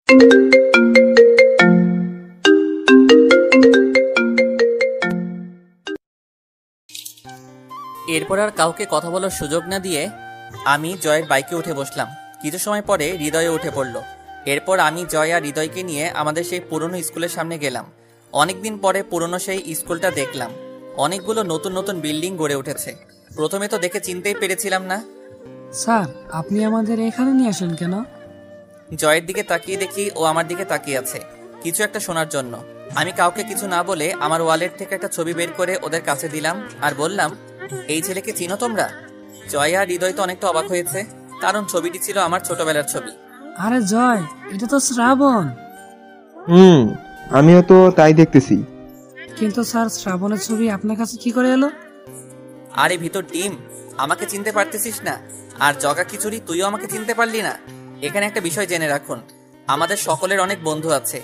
এরপর আর কাউকে কথা বলার সুযোগ না দিয়ে আমি জয়ের বাইকে উঠে বসলাম। কিছু সময় পরে হৃদয়ে উঠে পড়ল। এরপর আমি জয় আর হৃদয়কে নিয়ে আমাদের সেই পুরনো স্কুলের সামনে গেলাম। অনেকদিন পরে পুরনো সেই স্কুলটা দেখলাম। অনেকগুলো নতুন নতুন বিল্ডিং গড়ে উঠেছে। প্রথমে তো দেখে চিনতেই পেরেছিলাম না। স্যার, আপনি আমাদের এখানে নিয়ে আসেন কেন? জয়ের দিকে তাকিয়ে দেখি ও আমার দিকে তাকিয়ে আছে কিছু একটা শোনার জন্য। আমি কাউকে কিছু না বলে আমার ওয়ালেট থেকে একটা ছবি বের করে ওদের কাছে দিলাম আর বললাম, এই ছেলেকে চিনো তোমরা? জয় আর হৃদয় তো অনেকটা অবাক হয়েছে, কারণ ছবিটি ছিল আমার ছোটবেলার ছবি। আরে জয়, এটা তো শ্রাবণ। আমিও তো তাই দেখতেছি। কিন্তু স্যার, শ্রাবণের ছবি আপনার কাছে কি করে এলো? আরে ভিতর টিম, আমাকে চিনতে পারতেছিস না? আর জগা খিচুড়ি, তুইও আমাকে চিনতে পারলি না? এখানে একটা বিষয় জেনে রাখুন, আমাদের সকলের অনেক বন্ধু আছে,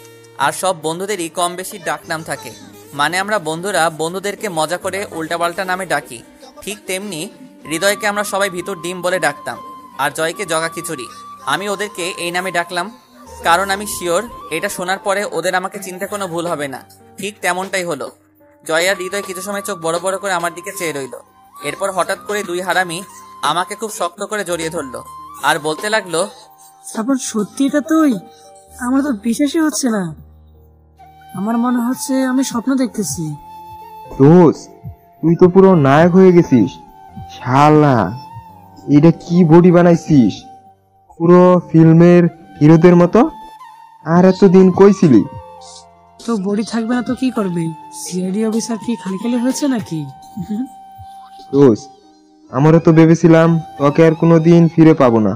আর সব বন্ধুদেরই কম বেশি ডাকনাম থাকে। মানে আমরা বন্ধুরা বন্ধুদেরকে মজা করে উল্টাপাল্টা নামে ডাকি। ঠিক তেমনি হৃদয়কে আমরা সবাই ভিতর ডিম বলে ডাকতাম, আর জয়কে জগা খিচুড়ি। আমি ওদেরকে এই নামে ডাকলাম কারণ আমি শিওর এটা শোনার পরে ওদের আমাকে চিনতে কোনো ভুল হবে না। ঠিক তেমনটাই হলো। জয় আর হৃদয় কিছু সময় চোখ বড় বড় করে আমার দিকে চেয়ে রইল। এরপর হঠাৎ করে দুই হারামি আমাকে খুব শক্ত করে জড়িয়ে ধরলো আর বলতে লাগলো, শ্রাবণ, সত্যি এটা তুই? আমার তো বিশ্বাসই হচ্ছে না। আমার মনে হচ্ছে আমি স্বপ্ন দেখতেছি। দোস্ত, তুই তো পুরো নায়ক হয়ে গেছিস। শালা, এটা কি বডি বানাইছিস, পুরো ফিল্মের হিরোদের মতো। আর এতদিন কইছিলি? তো বডি থাকবে না তো কি করবে? সিআইডি অফিসার কি খালি খালি হয়েছে নাকি? দোস্ত, আমারও তো ভেবেছিলাম তোকে আর কোনোদিন ফিরে পাবো না।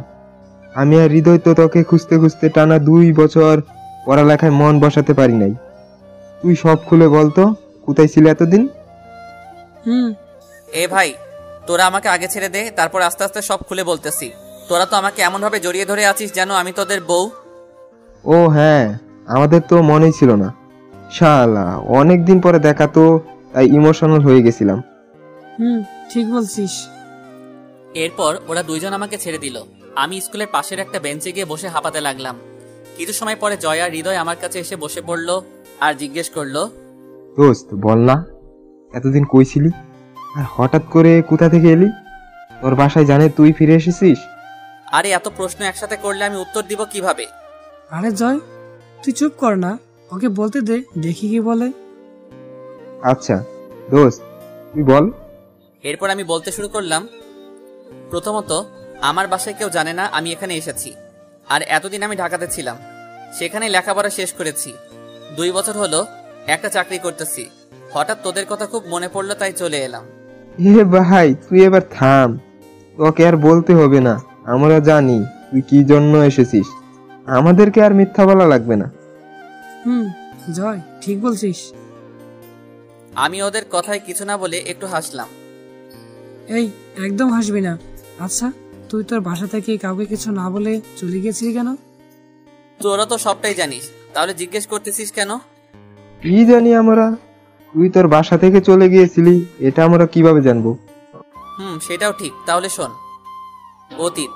আমি আর হৃদয় তো তোকে খুঁজতে খুঁজতে টানা 2 বছর পড়ালেখায় মন বসাতে পারি নাই। তুই সব খুলে বলতো, কোথায় ছিলে এতদিন? এ ভাই, তোরা আমাকে আগে ছেড়ে দে, তারপর আস্তে আস্তে সব খুলে বলতেছি। তোরা তো আমাকে এমন ভাবে জড়িয়ে ধরে আছিস যেন আমি তোদের বউ। ও হ্যাঁ, আমাদের তো মনেই ছিল না। শালা, অনেকদিন পরে দেখা তো, তাই ইমোশনাল হয়ে গেছিলাম। ঠিক বলছিস। এরপর ওরা দুইজন আমাকে ছেড়ে দিল। আমি স্কুলের পাশের একটা বেঞ্চে গিয়ে বসে হাঁপাতে লাগলাম। কিছু সময় পরে জয় আর হৃদয় আমার কাছে এসে বসে পড়লো আর জিজ্ঞেস করলো, দোস্ত বল না, এতদিন কইছিলি আর হঠাৎ করে কোথা থেকে এলি? তোর বাসায় জানে তুই ফিরে এসেছিস? আরে এত প্রশ্ন একসাথে করলে আমি উত্তর দিব কিভাবে? আরে জয়, তুই চুপ কর না, ওকে বলতে দে, দেখি কি বলে। আচ্ছা দোস্ত, তুই বল। এরপর আমি বলতে শুরু করলাম, প্রথমত আমার বাসায় কেউ জানে না আমি এখানে এসেছি। আর এতদিন আমি ঢাকাতে ছিলাম, সেখানে লেখাপড়া শেষ করেছি। 2 বছর হলো একটা চাকরি করতেছি। হঠাৎ তোদের কথা খুব মনে পড়লো, তাই চলে এলাম। এ ভাই, তুই এবার থাম, তোকে আর বলতে হবে না, আমরা জানি তুই কি জন্য এসেছিস। আমাদেরকে আর মিথ্যা বলা লাগবে না। জয়, ঠিক বলছিস। আমি ওদের কথায় কিছু না বলে একটু হাসলাম। এই, একদম হাসবি না। আচ্ছা, তুই তোর বাসা থেকে কাউকে কিছু না বলে চলে গেছিলি কেন? তোরা তো সবটাই জানিস, তাহলে জিজ্ঞেস করতেছিস কেন? কি জানি আমরা? তুই তোর বাসা থেকে চলে গিয়েছিলি, এটা আমরা কিভাবে জানবো? সেটাও ঠিক। তাহলে শোন, অতীত,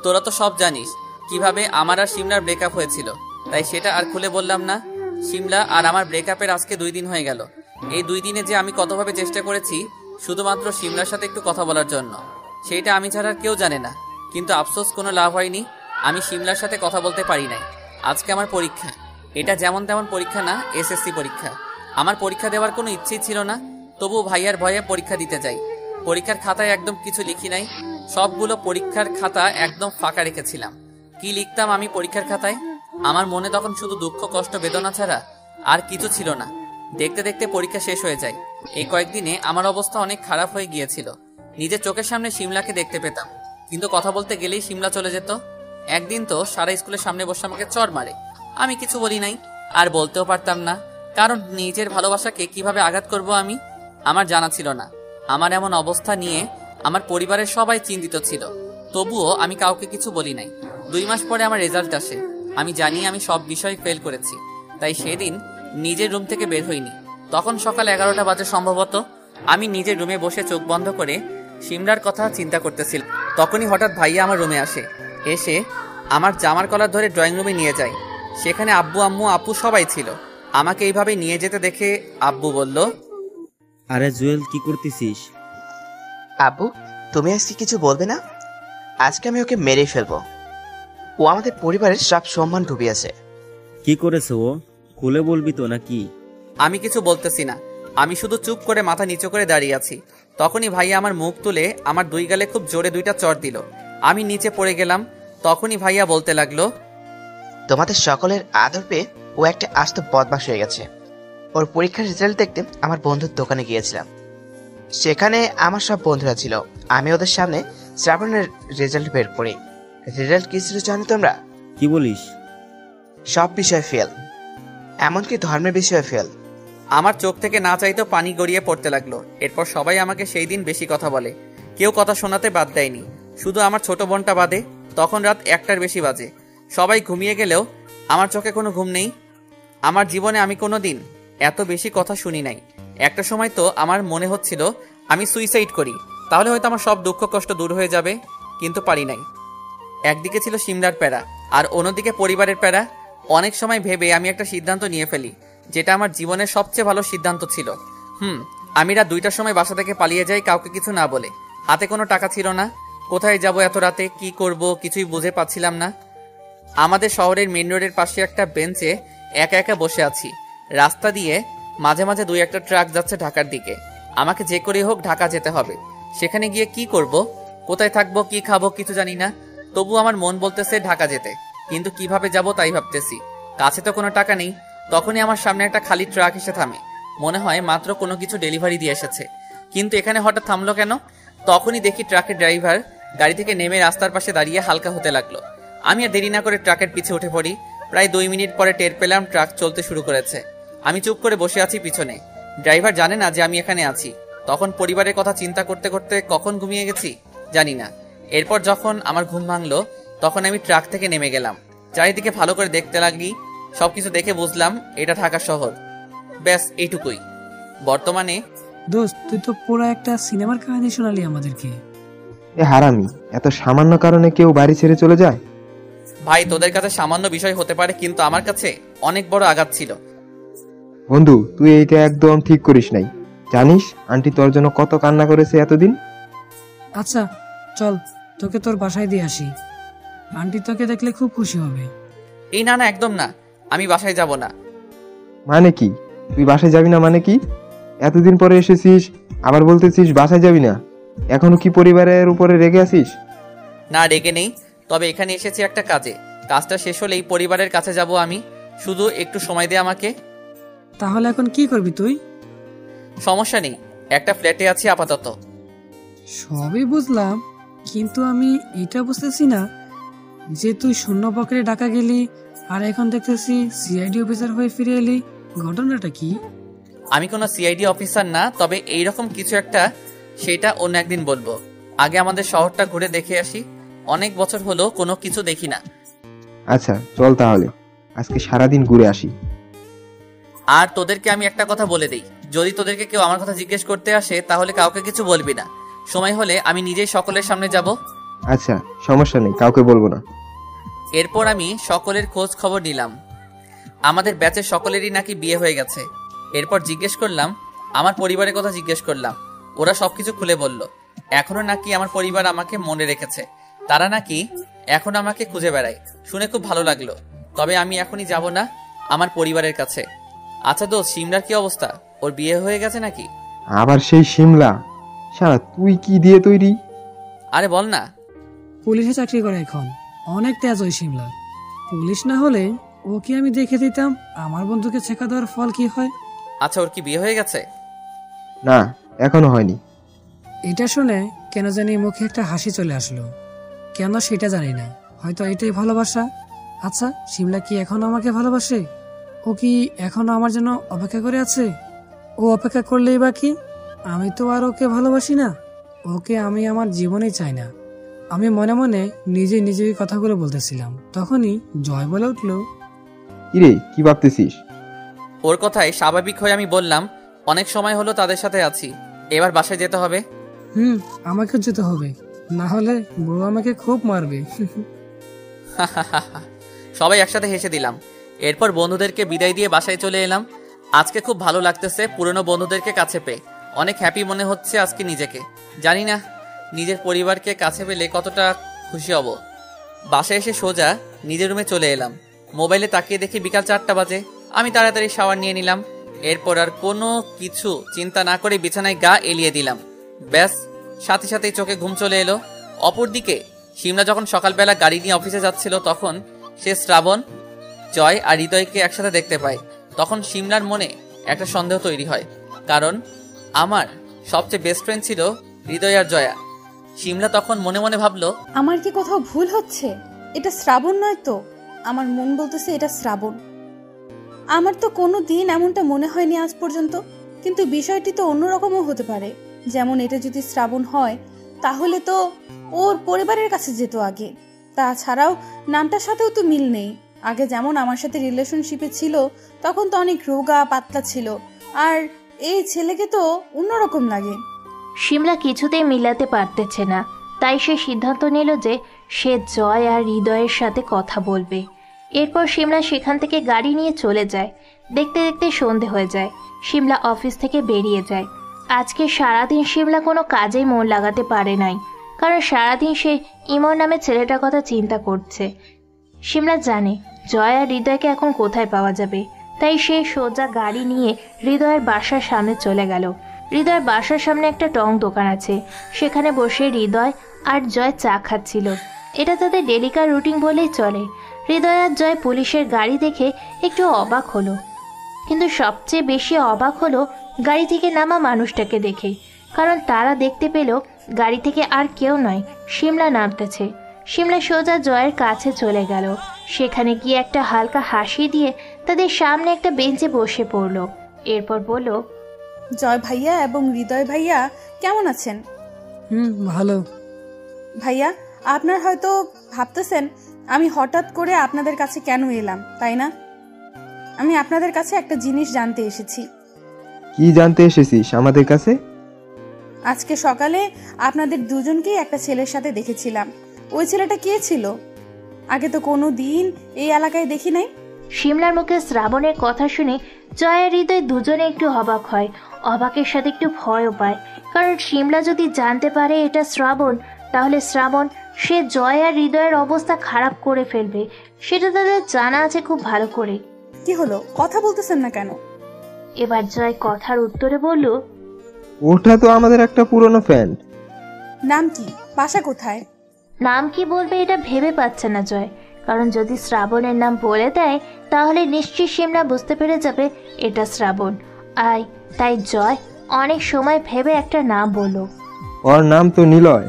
তোরা তো সব জানিস কিভাবে আমার আর সিমলার ব্রেকআপ হয়েছিল, তাই সেটা আর খুলে বললাম না। সিমলা আর আমার ব্রেকআপের আজকে 2 দিন হয়ে গেল। এই 2 দিনে যে আমি কতভাবে চেষ্টা করেছি শুধুমাত্র সিমলার সাথে একটু কথা বলার জন্য, সেইটা আমি ছাড়া আর কেউ জানে না। কিন্তু আফসোস, কোনো লাভ হয়নি। আমি সিমলার সাথে কথা বলতে পারি নাই। আজকে আমার পরীক্ষা। এটা যেমন তেমন পরীক্ষা না, এসএসসি পরীক্ষা। আমার পরীক্ষা দেওয়ার কোনো ইচ্ছেই ছিল না, তবুও ভাইয়ার ভয়ে পরীক্ষা দিতে যাই। পরীক্ষার খাতায় একদম কিছু লিখি নাই, সবগুলো পরীক্ষার খাতা একদম ফাঁকা রেখেছিলাম। কি লিখতাম আমি পরীক্ষার খাতায়? আমার মনে তখন শুধু দুঃখ, কষ্ট, বেদনা ছাড়া আর কিছু ছিল না। দেখতে দেখতে পরীক্ষা শেষ হয়ে যায়। এই কয়েকদিনে আমার অবস্থা অনেক খারাপ হয়ে গিয়েছিল। নিজের চোখের সামনে সিমলাকে দেখতে পেতাম, কিন্তু কথা বলতে গেলেই সিমলা চলে যেত। একদিন তো সারা স্কুলের সামনে বসে আমাকে চড় মারে। আমি কিছু বলি নাই, আর বলতেও পারতাম না, কারণ নিজের ভালোবাসাকে কিভাবে আঘাত করব আমার জানা ছিল না। আমার এমন অবস্থা নিয়ে আমার পরিবারের সবাই চিন্তিত ছিল, তবুও আমি কাউকে কিছু বলি নাই। 2 মাস পরে আমার রেজাল্ট আসে। আমি জানি আমি সব বিষয় ফেল করেছি, তাই সেদিন নিজের রুম থেকে বের হইনি। তখন সকাল 11টা বাজে সম্ভবত। আমি নিজের রুমে বসে চোখ বন্ধ করে সিমলার কথা চিন্তা করতেছিলাম। তখনই হঠাৎ ভাইয়া আমার রুমে আসে। এসে আমার জামার কলার ধরে ড্রয়িং রুমে নিয়ে যায়। সেখানে আব্বু আম্মু আপু সবাই ছিল। আমাকে এইভাবে নিয়ে যেতে দেখে আব্বু বলল, আরে জুয়েল, কি করতেছিস? আব্বু, তুমি আজকে কিছু বলবে না? আজকে আমি ওকে মেরেই ফেলবো। ও আমাদের পরিবারের সব সম্মান ডুবিয়েছে। কি করেছে ও? খুলে বলবি তো নাকি? আমি কিছু বলতেছি না, আমি শুধু চুপ করে মাথা নিচু করে দাঁড়িয়ে আছি। তখনই ভাইয়া আমার মুখ তুলে আমার 2 গালে খুব জোরে 2টা চড় দিল। আমি নিচে পড়ে গেলাম। তখনই ভাইয়া বলতে লাগলো, তোমাদের সকলের আদর পেয়ে ও একটা আস্ত বদমাশ হয়ে গেছে। ওর পরীক্ষার রেজাল্ট দেখতে আমার বন্ধুর দোকানে গিয়েছিলাম। সেখানে আমার সব বন্ধুরা ছিল। আমি ওদের সামনে শ্রাবণের রেজাল্ট বের করি। রেজাল্ট কি ছিল জানো তোমরা? কি বলিস? সব বিষয়ে ফেল, এমনকি ধর্মের বিষয়ে ফেল। আমার চোখ থেকে না চাইতেও পানি গড়িয়ে পড়তে লাগলো। এরপর সবাই আমাকে সেই দিন বেশি কথা বলে। কেউ কথা শোনাতে বাদ দেয়নি, শুধু আমার ছোট বোনটা বাদে। তখন রাত 1টার বেশি বাজে। সবাই ঘুমিয়ে গেলেও আমার চোখে কোনো ঘুম নেই। আমার জীবনে আমি কোনো দিন এত বেশি কথা শুনি নাই। একটা সময় তো আমার মনে হচ্ছিল আমি সুইসাইড করি, তাহলে হয়তো আমার সব দুঃখ কষ্ট দূর হয়ে যাবে, কিন্তু পারি নাই। একদিকে ছিল সিমলার প্যারা, আর অন্যদিকে পরিবারের প্যারা। অনেক সময় ভেবে আমি একটা সিদ্ধান্ত নিয়ে ফেলি, যেটা আমার জীবনের সবচেয়ে ভালো সিদ্ধান্ত ছিল। আমি রাত 2টার সময় বাসা থেকে পালিয়ে যাই, কাউকে কিছু না বলে। হাতে কোনো টাকা ছিল না। কোথায় যাব এত রাতে, কি করব কিছুই বুঝে পাচ্ছিলাম না। আমাদের শহরের মেন রোডের পাশে একটা বেঞ্চে একা একা বসে আছি। রাস্তা দিয়ে মাঝে মাঝে 2-1টা ট্রাক যাচ্ছে ঢাকার দিকে। আমাকে যে করে হোক ঢাকা যেতে হবে। সেখানে গিয়ে কি করব, কোথায় থাকবো, কি খাবো কিছু জানি না। তবু আমার মন বলতেছে ঢাকা যেতে, কিন্তু কিভাবে যাব তাই ভাবতেছি। কাছে তো কোনো টাকা নেই। তখনই আমার সামনে একটা খালি ট্রাক এসে থামে। মনে হয় মাত্র কোনো কিছু ডেলিভারি দিয়ে এসেছে, কিন্তু এখানে হঠাৎ থামলো কেন? তখনই দেখি ট্রাকের ড্রাইভার গাড়ি থেকে নেমে রাস্তার পাশে দাঁড়িয়ে হালকা হতে লাগলো। আমি আর দেরি না করে ট্রাকের পিছে উঠে পড়ি। প্রায় 2 মিনিট পরে টের পেলাম ট্রাক চলতে শুরু করেছে। আমি চুপ করে বসে আছি পিছনে। ড্রাইভার জানে না যে আমি এখানে আছি। তখন পরিবারের কথা চিন্তা করতে করতে কখন ঘুমিয়ে গেছি জানি না। এরপর যখন আমার ঘুম ভাঙলো, তখন আমি ট্রাক থেকে নেমে গেলাম। চারিদিকে ভালো করে দেখতে লাগি। সবকিছু দেখে বুঝলাম এটা ঢাকা শহর। ব্যাস এইটুকুই। বর্তমানে দোস্ত, তুই তো পুরো একটা সিনেমার কাহিনী শোনালি আমাদেরকে। এ হারামি, এত সামান্য কারণে কেউ বাড়ি ছেড়ে চলে যায়? ভাই, তোদের কাছে সামান্য বিষয় হতে পারে, কিন্তু আমার কাছে অনেক বড় আঘাত ছিল। বন্ধু, তুই এইটা একদম ঠিক করিস নাই। জানিস আন্টি তোর জন্য কত কান্না করেছে এতদিন? আচ্ছা চল, তোকে তোর বাসায় দিয়ে আসি। আন্টি তোকে দেখলে খুব খুশি হবে। এই না না, একদম না, আমি বাসায় যাব না। মানে কি? তুই বাসায় যাবি না মানে কি? এতদিন পরে এসেছিস, আবার বলতেছিস বাসায় যাবি না? এখনো কি পরিবারের উপরে রেগে আছিস? না, রেগে নেই, তবে এখানে এসেছি একটা কাজে। কাজটা শেষ হলেই পরিবারের কাছে যাব আমি। শুধু একটু সময় দে আমাকে। তাহলে এখন কি করবি তুই? সমস্যা নেই, একটা ফ্ল্যাটে আছি আপাতত। সবই বুঝলাম, কিন্তু আমি এটা বুঝতেছি না যে তুই শূন্য পকেটে ঢাকা গেলি, আর এখন দেখতেছি সিআইডি অফিসার হয়ে ফিরে এলি। ঘটনাটা কি? আমি কোনো সিআইডি অফিসার না, তবে এইরকম কিছু একটা, সেটা অন্য একদিন বলবো। আগে আমাদের শহরটা ঘুরে দেখে আসি। অনেক বছর হলো কোনো কিছু দেখি না। আচ্ছা চল তাহলে, আজকে সারাদিন ঘুরে আসি। আর তোদেরকে আমি একটা কথা বলে দেই, যদি তোদেরকে কেউ আমার কথা জিজ্ঞেস করতে আসে তাহলে কাউকে কিছু বলবি না। সময় হলে আমি নিজেই সকলের সামনে যাব। আচ্ছা, সমস্যা নেই, কাউকে বলবো না। এরপর আমি সকলের খোঁজ খবর নিলাম। আমাদের ব্যাচের সকলেরই নাকি বিয়ে হয়ে গেছে। এরপর জিজ্ঞেস করলাম, আমার পরিবারের কথা জিজ্ঞেস করলাম। ওরা সবকিছু খুলে বলল। এখনো নাকি আমার পরিবার আমাকে মনে রেখেছে। তারা নাকি এখন আমাকে খুঁজে বেড়ায়। শুনে খুব ভালো লাগলো। তবে আমি এখনই যাব না আমার পরিবারের কাছে। আচ্ছা দোস্ত, সিমলার কি অবস্থা? ওর বিয়ে হয়ে গেছে নাকি? আবার সেই সিমলা? সারা তুই কি দিয়ে তৈরি? আরে বল না। পুলিশে চাকরি করে এখন, অনেক তেজ ওই সিমলা। পুলিশ না হলে ওকে আমি দেখে দিতাম আমার বন্ধুকে ছেঁকা দেওয়ার ফল কি হয়। আচ্ছা, ওর কি বিয়ে হয়ে গেছে? না, এখনো হয়নি। এটা শুনে কেন জানি মুখে একটা হাসি চলে আসলো। কেন সেটা জানি না, হয়তো এটাই ভালোবাসা। আচ্ছা, সিমলা কি এখনো আমাকে ভালোবাসে? ও কি এখনো আমার জন্য অপেক্ষা করে আছে? ও অপেক্ষা করলেই বা কি, আমি তো আর ওকে ভালোবাসি না। ওকে আমি আমার জীবনেই চাই না। আমি মনে মনে নিজে নিজেই কথাগুলো বলতেছিলাম, তখনই জয় বলে উঠলো, কিরে, কি ভাবতেছিস? ওর কথায় স্বাভাবিক হয়ে আমি বললাম, অনেক সময় হলো তাদের সাথে আছি, এবার বাসায় যেতে হবে। আমাকে যেতে হবে, না হলে বউ আমাকে খুব মারবে। সবাই একসাথে হেসে দিলাম। এরপর বন্ধুদেরকে বিদায় দিয়ে বাসায় চলে এলাম। আজকে খুব ভালো লাগতেছে পুরনো বন্ধুদেরকে কাছে পেয়ে। অনেক হ্যাপি মনে হচ্ছে আজকে নিজেকে। জানি না নিজের পরিবারকে কাছে পেলে কতটা খুশি হব। বাসায় এসে সোজা নিজের রুমে চলে এলাম। মোবাইলে তাকিয়ে দেখি বিকাল 4টা বাজে। আমি তাড়াতাড়ি শাওয়ার নিয়ে নিলাম। এরপর আর কোনো কিছু চিন্তা না করে বিছানায় গা এলিয়ে দিলাম। ব্যাস, সাথে সাথেই চোখে ঘুম চলে এলো। অপরদিকে সিমলা যখন সকালবেলা গাড়ি নিয়ে অফিসে যাচ্ছিল তখন সে শ্রাবণ, জয় আর হৃদয়কে একসাথে দেখতে পায়। তখন সিমলার মনে একটা সন্দেহ তৈরি হয়, কারণ আমার সবচেয়ে বেস্ট ফ্রেন্ড ছিল হৃদয় আর জয়া। সিমলা তখন মনে মনে ভাবলো, আমার কি কোথাও ভুল হচ্ছে? এটা শ্রাবণ নয় তো? আমার মন বলতেছে এটা শ্রাবণ। আমার তো কোনো দিন এমনটা মনে হয়নি আজ পর্যন্ত, কিন্তু বিষয়টি তো অন্যরকমও হতে পারে। যেমন এটা যদি শ্রাবণ হয় তাহলে তো ওর পরিবারের কাছে যেত আগে। তাছাড়াও নামটার সাথেও তো মিল নেই। আগে যেমন আমার সাথে রিলেশনশিপে ছিল তখন তো অনেক রোগা পাতলা ছিল, আর এই ছেলেকে তো অন্যরকম লাগে। সিমলা কিছুতেই মিলাতে পারতেছে না, তাই সে সিদ্ধান্ত নিল যে সে জয় আর হৃদয়ের সাথে কথা বলবে। এরপর সিমলা সেখান থেকে গাড়ি নিয়ে চলে যায়। দেখতে দেখতে সন্ধে হয়ে যায়। সিমলা অফিস থেকে বেরিয়ে যায়। আজকে সারাদিন সিমলা কোনো কাজেই মন লাগাতে পারে নাই, কারণ সারাদিন সে ইমন নামে ছেলেটার কথা চিন্তা করছে। সিমলা জানে জয় আর হৃদয়কে এখন কোথায় পাওয়া যাবে, তাই সে সোজা গাড়ি নিয়ে হৃদয়ের বাসার সামনে চলে গেল। হৃদয়ের বাসার সামনে একটা টং দোকান আছে, সেখানে বসে হৃদয় আর জয় চা খাচ্ছিল। এটা তাদের ডেলিকার রুটিন বলেই চলে। হৃদয় আর জয় পুলিশের গাড়ি দেখে একটু অবাক হলো, কিন্তু সবচেয়ে বেশি অবাক হলো গাড়ি থেকে নামা মানুষটাকে দেখে, কারণ তারা দেখতে পেল গাড়ি থেকে আর কেউ নয়, সিমলা নামতেছে। সিমলা সোজা জয়ের কাছে চলে গেল। সেখানে গিয়ে একটা হালকা হাসি দিয়ে তাদের সামনে একটা বেঞ্চে বসে পড়ল। এরপর বলল, জয় ভাইয়া এবং হৃদয় ভাইয়া কেমন আছেন? ভালো। ভাইয়া, আপনার হয়তো ভাবতেছেন আমি হঠাৎ করে আপনাদের কাছে কেন এলাম, তাই না? আমি আপনাদের কাছে একটা জিনিস জানতে এসেছি। কি জানতে এসেছিস আমাদের কাছে? আজকে সকালে আপনাদের দুজনকেই একটা ছেলের সাথে দেখেছিলাম। ওই ছেলেটা কে ছিল? আগে তো কোনো দিন এই এলাকায় দেখি নাই। সিমলার মুখে শ্রাবণের কথা শুনে জয় আর হৃদয় দুজনে একটু অবাক হয়। অবাকের সাথে একটু ভয়ও পায়, কারণ সিমলা যদি জানতে পারে এটা শ্রাবণ, তাহলে শ্রাবণ সে জয় আর হৃদয়ের অবস্থা খারাপ করে ফেলবে। সেটা তাদের জানা আছে খুব ভালো করে। কি হলো, কথা বলতেছেন না কেন? এবার জয় কথার উত্তরে বলল, ওটা তো আমাদের একটা পুরনো ফ্রেন্ড। নাম কি? বাসা কোথায়? নাম কি বলবে এটা ভেবে পাচ্ছে না জয়, কারণ যদি শ্রাবণের নাম বলে দেয় তাহলে নিশ্চয়ই সিমলা বুঝতে পেরে যাবে এটা শ্রাবণ। তাই জয় অনেক সময় ভেবে একটা নাম বলল। ওর নাম তো নিলয়।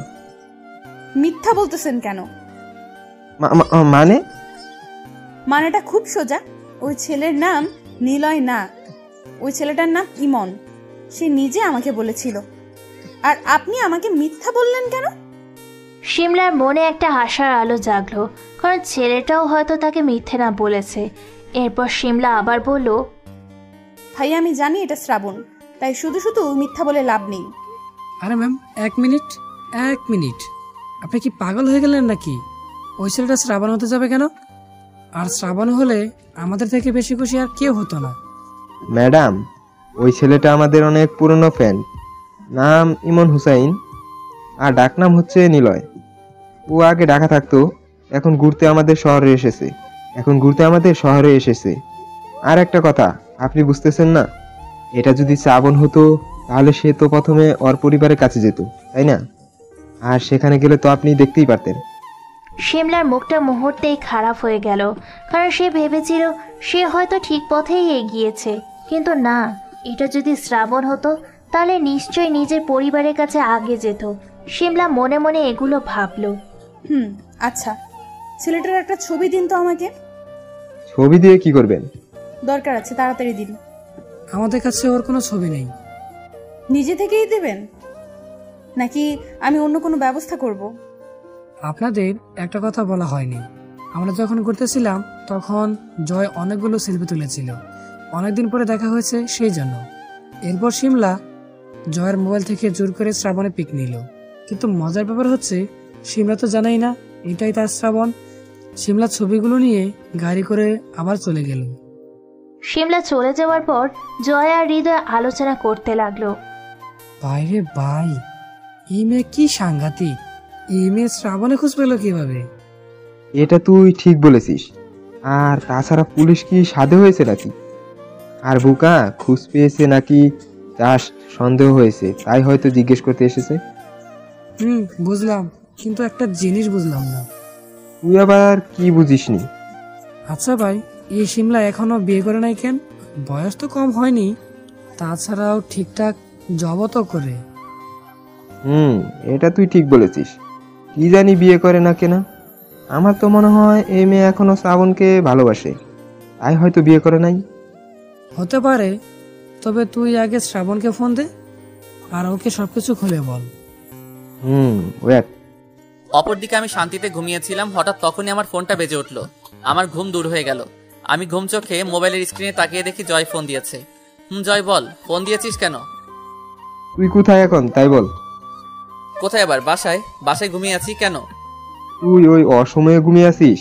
মিথ্যা বলতেছেন কেন? মানে? মানেটা খুব সোজা। ওই ছেলের নাম নিলয় না, ওই ছেলেটার নাম ইমন। সে নিজে আমাকে বলেছিল। আর আপনি আমাকে মিথ্যা বললেন কেন? সিমলার মনে একটা আশার আলো জাগলো, কারণ ছেলেটাও হয়তো তাকে মিথ্যে না বলেছে। এরপর সিমলা আবার বলল, ভাই আমি জানি এটা শ্রাবণ, তাই শুধু শুধু মিথ্যা বলে লাভ নেই। আরে ম্যাম, এক মিনিট, আপনি কি পাগল হয়ে গেলেন নাকি? ওই ছেলেটা শ্রাবণ হতে যাবে কেন? আর শ্রাবণ হলে আমাদের থেকে বেশি খুশি আর কেউ হতো না। ম্যাডাম, ওই ছেলেটা আমাদের অনেক পুরনো ফ্রেন্ড। নাম ইমন হুসাইন আর ডাকনাম হচ্ছে নিলয়। ও আগে ঢাকা থাকতো, এখন ঘুরতে আমাদের শহরে এসেছে। আর একটা কথা আপনি বুঝতেছেন না, এটা যদি শ্রাবণ হতো তাহলে সে তো প্রথমে ওর পরিবারের কাছে যেত, তাই না? আর সেখানে গেলে তো আপনি দেখতেই পারতেন। সিমলার মুখটা মুহূর্তেই খারাপ হয়ে গেল, কারণ সে ভেবেছিল সে হয়তো ঠিক পথেই এগিয়েছে, কিন্তু না, এটা যদি শ্রাবণ হতো তাহলে নিশ্চয়ই নিজের পরিবারের কাছে আগে যেত। সিমলা মনে মনে এগুলো ভাবলো। আচ্ছা, ছেলেটার একটা ছবি দিন তো আমাকে। ছবি দিয়ে কি করবেন? দরকার আছে, তাড়াতাড়ি দিন। আমাদের কাছে ওর কোনো ছবি নেই। নিজে থেকেই দেবেন নাকি আমি অন্য কোনো ব্যবস্থা করব? আপনাদের একটা কথা বলা হয়নি। আমরা যখন ঘুরতেছিলাম তখন জয় অনেকগুলো সেলফি তুলেছিল, অনেকদিন পরে দেখা হয়েছে সেই জন্য। এরপর সিমলা জয়ের মোবাইল থেকে জোর করে শ্রাবণে পিক নিল, কিন্তু মজার ব্যাপার হচ্ছে সিমলা তো জানাই না এটাই তার শ্রাবণ। শিমলা ছবিগুলো নিয়ে গাড়ি করে আবার চলে গেল। শিমলা চলে যাওয়ার পর জয় আর হৃদয় আলোচনা করতে লাগলো। বাইরে ভাই, এই মেয়ে কি সাংঘাতিক! এই মেয়ে শ্রাবণে খোঁজ পেল কিভাবে? এটা তুই ঠিক বলেছিস। আর তাছাড়া পুলিশ কি সাধে হয়েছে নাকি? আর বুকা খুঁজ পেয়েছে নাকি জাস্ট সন্দেহ হয়েছে, তাই হয়তো জিজ্ঞেস করতে এসেছে। বুঝলাম, কিন্তু একটা জিনিস বুঝলাম না। তুই আবার কি বুঝিসনি? আচ্ছা ভাই, এই শিমলা এখনো বিয়ে করে নাই কেন? বয়স তো কম হয়নি, তাছাড়াও ঠিকঠাক জবও তো করে। এটা তুই ঠিক বলেছিস। কি জানি বিয়ে করে না কেনা। আমার তো মনে হয় এই মেয়ে এখনো শ্রাবণকে ভালোবাসে, তাই হয়তো বিয়ে করে নাই। হতে পারে, তবে তুই আগে শ্রাবণকে ফোন দে আর ওকে সবকিছু খুলে বল। ওয়েট। অপরদিকে আমি শান্তিতে ঘুমিয়েছিলাম, হঠাৎ তখনই আমার ফোনটা বেজে উঠলো। আমার ঘুম দূর হয়ে গেল। আমি ঘুম চোখে মোবাইলের স্ক্রিনে তাকিয়ে দেখি জয় ফোন দিয়েছে। জয় বল, ফোন দিয়েছিস কেন? তুই কোথায় এখন তাই বল। কোথায় আবার? বাসায়। বাসায় ঘুমিয়ে আছি। কেন? তুই ওই অসময়ে ঘুমিয়ে আছিস?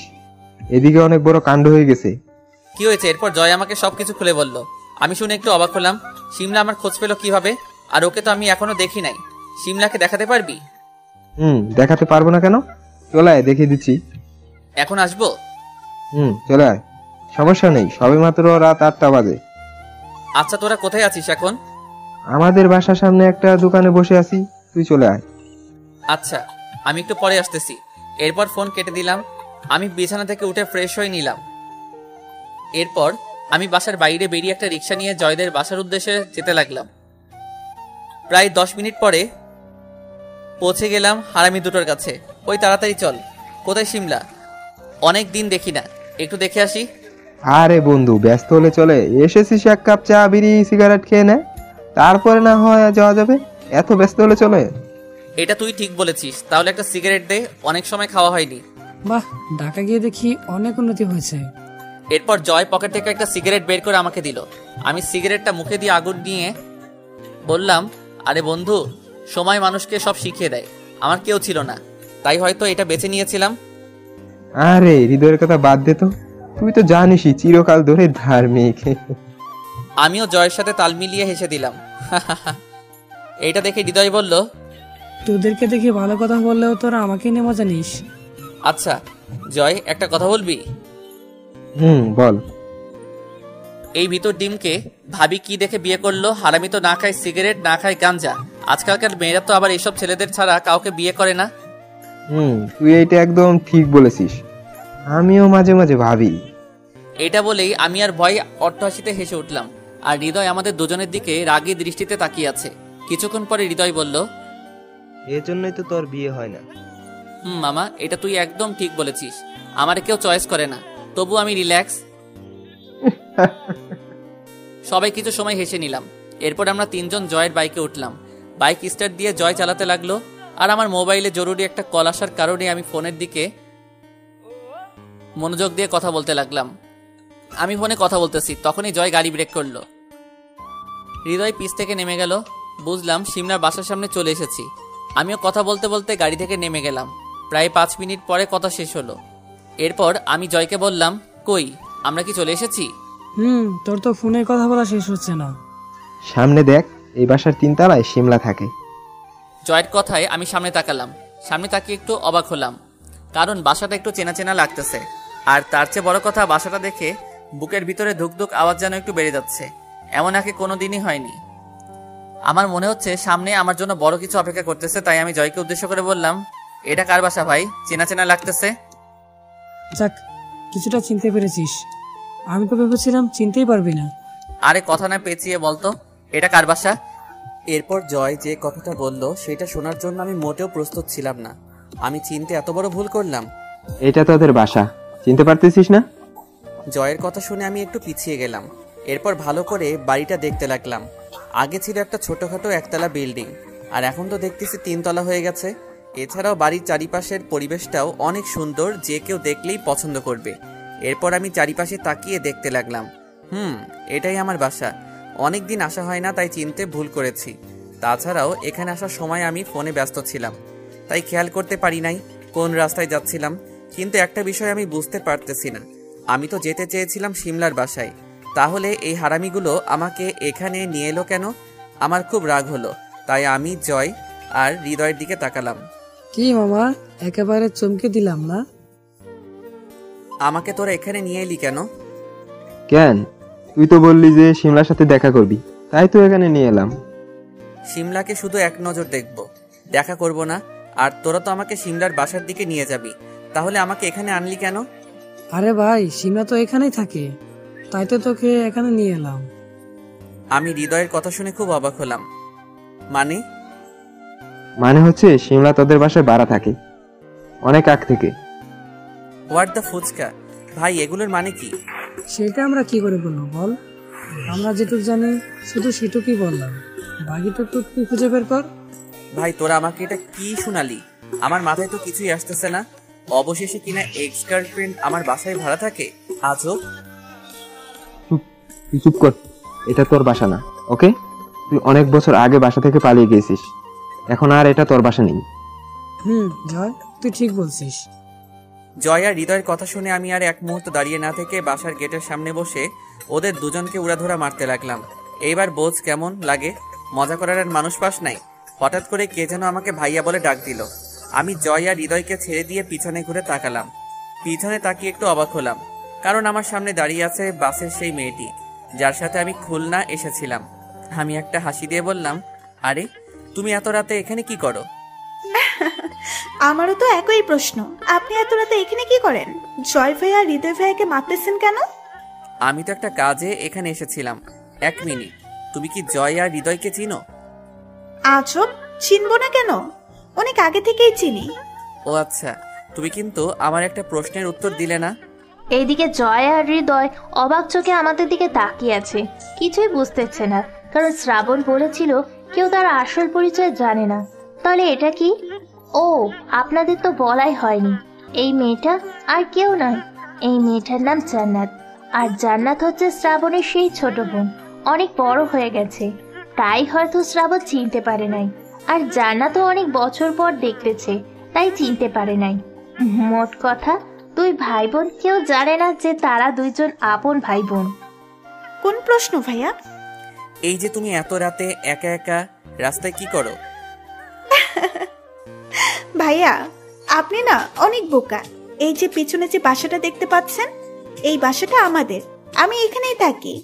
এদিকে অনেক বড় কাণ্ড হয়ে গেছে। কি হয়েছে? এরপর জয় আমাকে সবকিছু খুলে বলল। আমি শুনে একটু অবাক হলাম। শিমলা আমার খোঁজ পেল কিভাবে? আর ওকে তো আমি এখনো দেখি নাই। শিমলাকে দেখাতে পারবি? দেখাতে পারবো না কেন? চলে আয়, দেখিয়ে দিচ্ছি। এখন আসবো? চলে আয়, সমস্যা নেই। সবে মাত্র রাত 8টা বাজে। আচ্ছা, তোরা কোথায় আছিস এখন? আমাদের বাসার সামনে একটা দোকানে বসে আছি, তুই চলে আয়। আচ্ছা, আমি একটু পরে আসতেছি। এরপর ফোন কেটে দিলাম। আমি বিছানা থেকে উঠে ফ্রেশ হয়ে নিলাম। এরপর আমি বাসার বাইরে বেরিয়ে একটা রিক্সা নিয়ে জয়দের বাসার উদ্দেশ্যে যেতে লাগলাম। প্রায় 10 মিনিট পরে পৌঁছে গেলাম হারামি দুটোর কাছে। ওই তাড়াতাড়ি চল। কোথায় শিমলা? অনেক দিন দেখি না, একটু দেখে আসি। আরে বন্ধু, ব্যস্ত হলে চলে। এসেছিস, এক কাপ চা বিড়ি সিগারেট খেয়ে নে, তারপরে না হয় যাওয়া যাবে। এত ব্যস্ত হলে চলে? এটা তুই ঠিক বলেছিস। তাহলে একটা সিগারেট দে, অনেক সময় খাওয়া হয়নি। বাহ, ঢাকা গিয়ে দেখি অনেক উন্নতি হয়েছে। এরপর জয় পকেট থেকে একটা সিগারেট বের করে আমাকে দিল। আমি সিগারেটটা মুখে দিয়ে আগুন নিয়ে বললাম, আরে বন্ধু, সময় মানুষকে সব শিখিয়ে দেয়। আমার কেউ ছিল না, তাই হয়তো এটা বেছে নিয়েছিলাম। আরে হৃদয়ের কথা বাদ দে তো, তুই তো জানিসই চিরকাল ধরে ধার্মিক। আমিও জয়ের সাথে তাল মিলিয়ে হেসে দিলাম। এইটা দেখে হৃদয় বলল, তোদেরকে দেখে ভালো কথা বললেও তোরা আমাকে নিয়ে মজা নিস। আচ্ছা জয়, একটা কথা বলবি? বল। এই ভিতর ডিমকে ভাবি কি দেখে বিয়ে করলো? হারামি তো না খায় সিগারেট, না খায় গাঞ্জা। আজকালকার মেয়েরা তো আবার এইসব ছেলেদের ছাড়া কাউকে বিয়ে করে না। তুই এইটা একদম ঠিক বলেছিস। আমিও মাঝে মাঝে ভাবি। এটা বলেই আমি আর ভয় অট্টহাসিতে হেসে উঠলাম। আর হৃদয় আমাদের দুজনের দিকে রাগী দৃষ্টিতে তাকিয়ে আছে। কিছুক্ষণ পরে হৃদয় বলল, এজন্যই তো তোর বিয়ে হয় না। মামা, এটা তুই একদম ঠিক বলেছিস। আমার কেউ চয়েস করে না, তবু আমি রিল্যাক্স। সবাই কিছু সময় হেসে নিলাম। এরপর আমরা 3 জন জয়ের বাইকে উঠলাম। বাইক স্টার্ট দিয়ে জয় চালাতে লাগলো। আর আমার মোবাইলে জরুরি একটা কল আসার কারণে আমি ফোনের দিকে মনোযোগ দিয়ে কথা বলতে লাগলাম। আমি ফোনে কথা বলতেছি, তখনই জয় গাড়ি ব্রেক করলো। হৃদয় পিছ থেকে নেমে গেল। বুঝলাম শিমলার বাসার সামনে চলে এসেছি। আমিও কথা বলতে বলতে গাড়ি থেকে নেমে গেলাম। প্রায় 5 মিনিট পরে কথা শেষ হলো। এরপর আমি জয়কে বললাম, কই, আমরা কি চলে এসেছি? তোর তো ফোনে কথা বলা শেষ হচ্ছে না। সামনে দেখ, এই বাসার 3 তলায় শিমলা থাকে। জয়ের কথায় আমি সামনে তাকালাম। সামনে তাকিয়ে একটু অবাক হলাম, কারণ বাসাটা একটু চেনা চেনা লাগতেছে। আর তার চেয়ে বড় কথা, বাসাটা দেখে বুকের ভিতরে ধুকধুক আওয়াজ যেন একটু বেড়ে যাচ্ছে। এমন আগে কোনোদিনই হয়নি। আমার মনে হচ্ছে সামনে আমার জন্য বড় কিছু অপেক্ষা করতেছে। তাই আমি জয়কে উদ্দেশ্য করে বললাম, এটা কার বাসা ভাই? চেনা চেনা লাগতেছে। যাক, কিছুটা চিনতে পেরেছিস। আমি তো ভেবেছিলাম চিনতেই পারবি না। আরে কথা না পেঁচিয়ে বলতো, এটা কার বাসা? এরপর জয় যে কথাটা বলল সেটা শোনার জন্য আমি মোটেও প্রস্তুত ছিলাম না। আমি চিনতে এত বড় ভুল করলাম। এটা তোদের বাসা, চিনতে পারতেছিস না? জয়ের কথা শুনে আমি একটু পিছিয়ে গেলাম। এরপর ভালো করে বাড়িটা দেখতে লাগলাম। আগে ছিল একটা ছোটখাটো একতলা বিল্ডিং, আর এখন তো দেখতেছি 3 তলা হয়ে গেছে। এছাড়াও বাড়ির চারিপাশের পরিবেশটাও অনেক সুন্দর, যে কেউ দেখলেই পছন্দ করবে। এরপর আমি চারিপাশে তাকিয়ে দেখতে লাগলাম। এটাই আমার বাসা। অনেক দিন আসা হয় না, তাই চিনতে ভুল করেছি। তাছাড়াও এখানে আসার সময় আমি ফোনে ব্যস্ত ছিলাম, তাই খেয়াল করতে পারি নাই কোন রাস্তায় যাচ্ছিলাম। কিন্তু একটা বিষয় আমি বুঝতে পারতেছি না, আমি তো যেতে চেয়েছিলাম শিমলার বাসায়, তাহলে এই হারামিগুলো আমাকে এখানে নিয়ে এলো কেন? আমার খুব রাগ হলো, তাই আমি জয় আর হৃদয়ের দিকে তাকালাম। কি মামা, একেবারে চমকে দিলাম না? আমাকে তোরা এখানে নিয়ে এলি কেন? কেন, তুই তো বললি যে শিমলার সাথে দেখা করবি, তাই তো এখানে নিয়ে এলাম। শিমলাকে শুধু এক নজর দেখব, দেখা করব না। আর তোরা তো আমাকে শিমলার বাসার দিকে নিয়ে যাবি, তাহলে আমাকে এখানে আনলি কেন? আরে ভাই, সিমলা তো এখানেই থাকে, তাই তো তোকে এখানে নিয়ে এলাম। আমি হৃদয়ের কথা শুনে খুব অবাক হলাম। মানে? মানে হচ্ছে শিমলা তোদের বাসায় ভাড়া থাকে অনেক আগ থেকে। What the fuchka? ভাই এগুলোর মানে কি? সেটা আমরা কি করে বলবো বল? আমরা যেটুকু জানি শুধু সেটুকুই বললাম, বাকিটুকু তুই খুঁজে বের কর। ভাই তোরা আমাকে এটা কি শোনালি? আমার মাথায় তো কিছুই আসতেছে না। অবশেষে কিনা এক্স গার্লফ্রেন্ড আমার বাসায় ভাড়া থাকে? আজব। তুই চুপ কর, এটা তোর বাসা না, ওকে? তুই অনেক বছর আগে বাসা থেকে পালিয়ে গেছিস, এখন আর এটা তোর বাসা নেই। জয়, তুই ঠিক বলছিস। জয় আর হৃদয়ের কথা শুনে আমি আর এক মুহূর্ত দাঁড়িয়ে না থেকে বাসার গেটের সামনে বসে ওদের দুজনকে উড়াধুরা মারতে লাগলাম। এইবার বোঝ কেমন লাগে, মজা করার আর মানুষ পাস নাই। হঠাৎ করে কে যেন আমাকে ভাইয়া বলে ডাক দিল। আমি জয় আর হৃদয়কে ছেড়ে দিয়ে পিছনে ঘুরে তাকালাম। পিছনে তাকিয়ে একটু অবাক হলাম, কারণ আমার সামনে দাঁড়িয়ে আছে বাসের সেই মেয়েটি যার সাথে আমি খুলনা এসেছিলাম। আমি একটা হাসি দিয়ে বললাম, আরে তুমি এত রাতে এখানে কি করো? আমারও তো একই প্রশ্ন, আপনি এত রাতে এখানে কি করেন? জয় ভাইয়া আর হৃদয় ভাইয়াকে মারতেছেন কেন? আমি তো একটা কাজে এখানে এসেছিলাম। এক মিনিট, তুমি কি জয় আর হৃদয়কে চিনো? আজব, চিনবো না কেন? অনেক আগে থেকেই চিনি। ও আচ্ছা, তুমি কিন্তু আমার একটা প্রশ্নের উত্তর দিলে না। এইদিকে জয় আর হৃদয় অবাক চোখে আমাদের দিকে তাকিয়ে আছে, কিছুই বুঝতেছে না, কারণ শ্রাবণ বলেছিল কেউ তার আসল পরিচয় জানে না। তাহলে এটা কি? ও, আপনাদের তো বলাই হয়নি, এই মেয়েটা আর কেউ নয়, এই মেয়েটার নাম জান্নাত। আর জান্নাত হচ্ছে শ্রাবণের সেই ছোট বোন, অনেক বড় হয়ে গেছে, তাই হয়তো শ্রাবণ চিনতে পারে নাই। আর জান্নাতও অনেক বছর পর দেখতেছে, তাই চিনতে পারে নাই। মোট কথা, দুই ভাই বোন কেউ জানে না যে তারা দুইজন আপন ভাই বোন। কোন প্রশ্ন ভাইয়া? এই যে তুমি এত রাতে একা একা রাস্তায় কি করো? ভাইয়া, আপনি না অনেক বোকা। এই যে পিছনে যে বাসাটা দেখতে পাচ্ছেন, এই বাসাটা আমাদের, আমি এখানেই থাকি।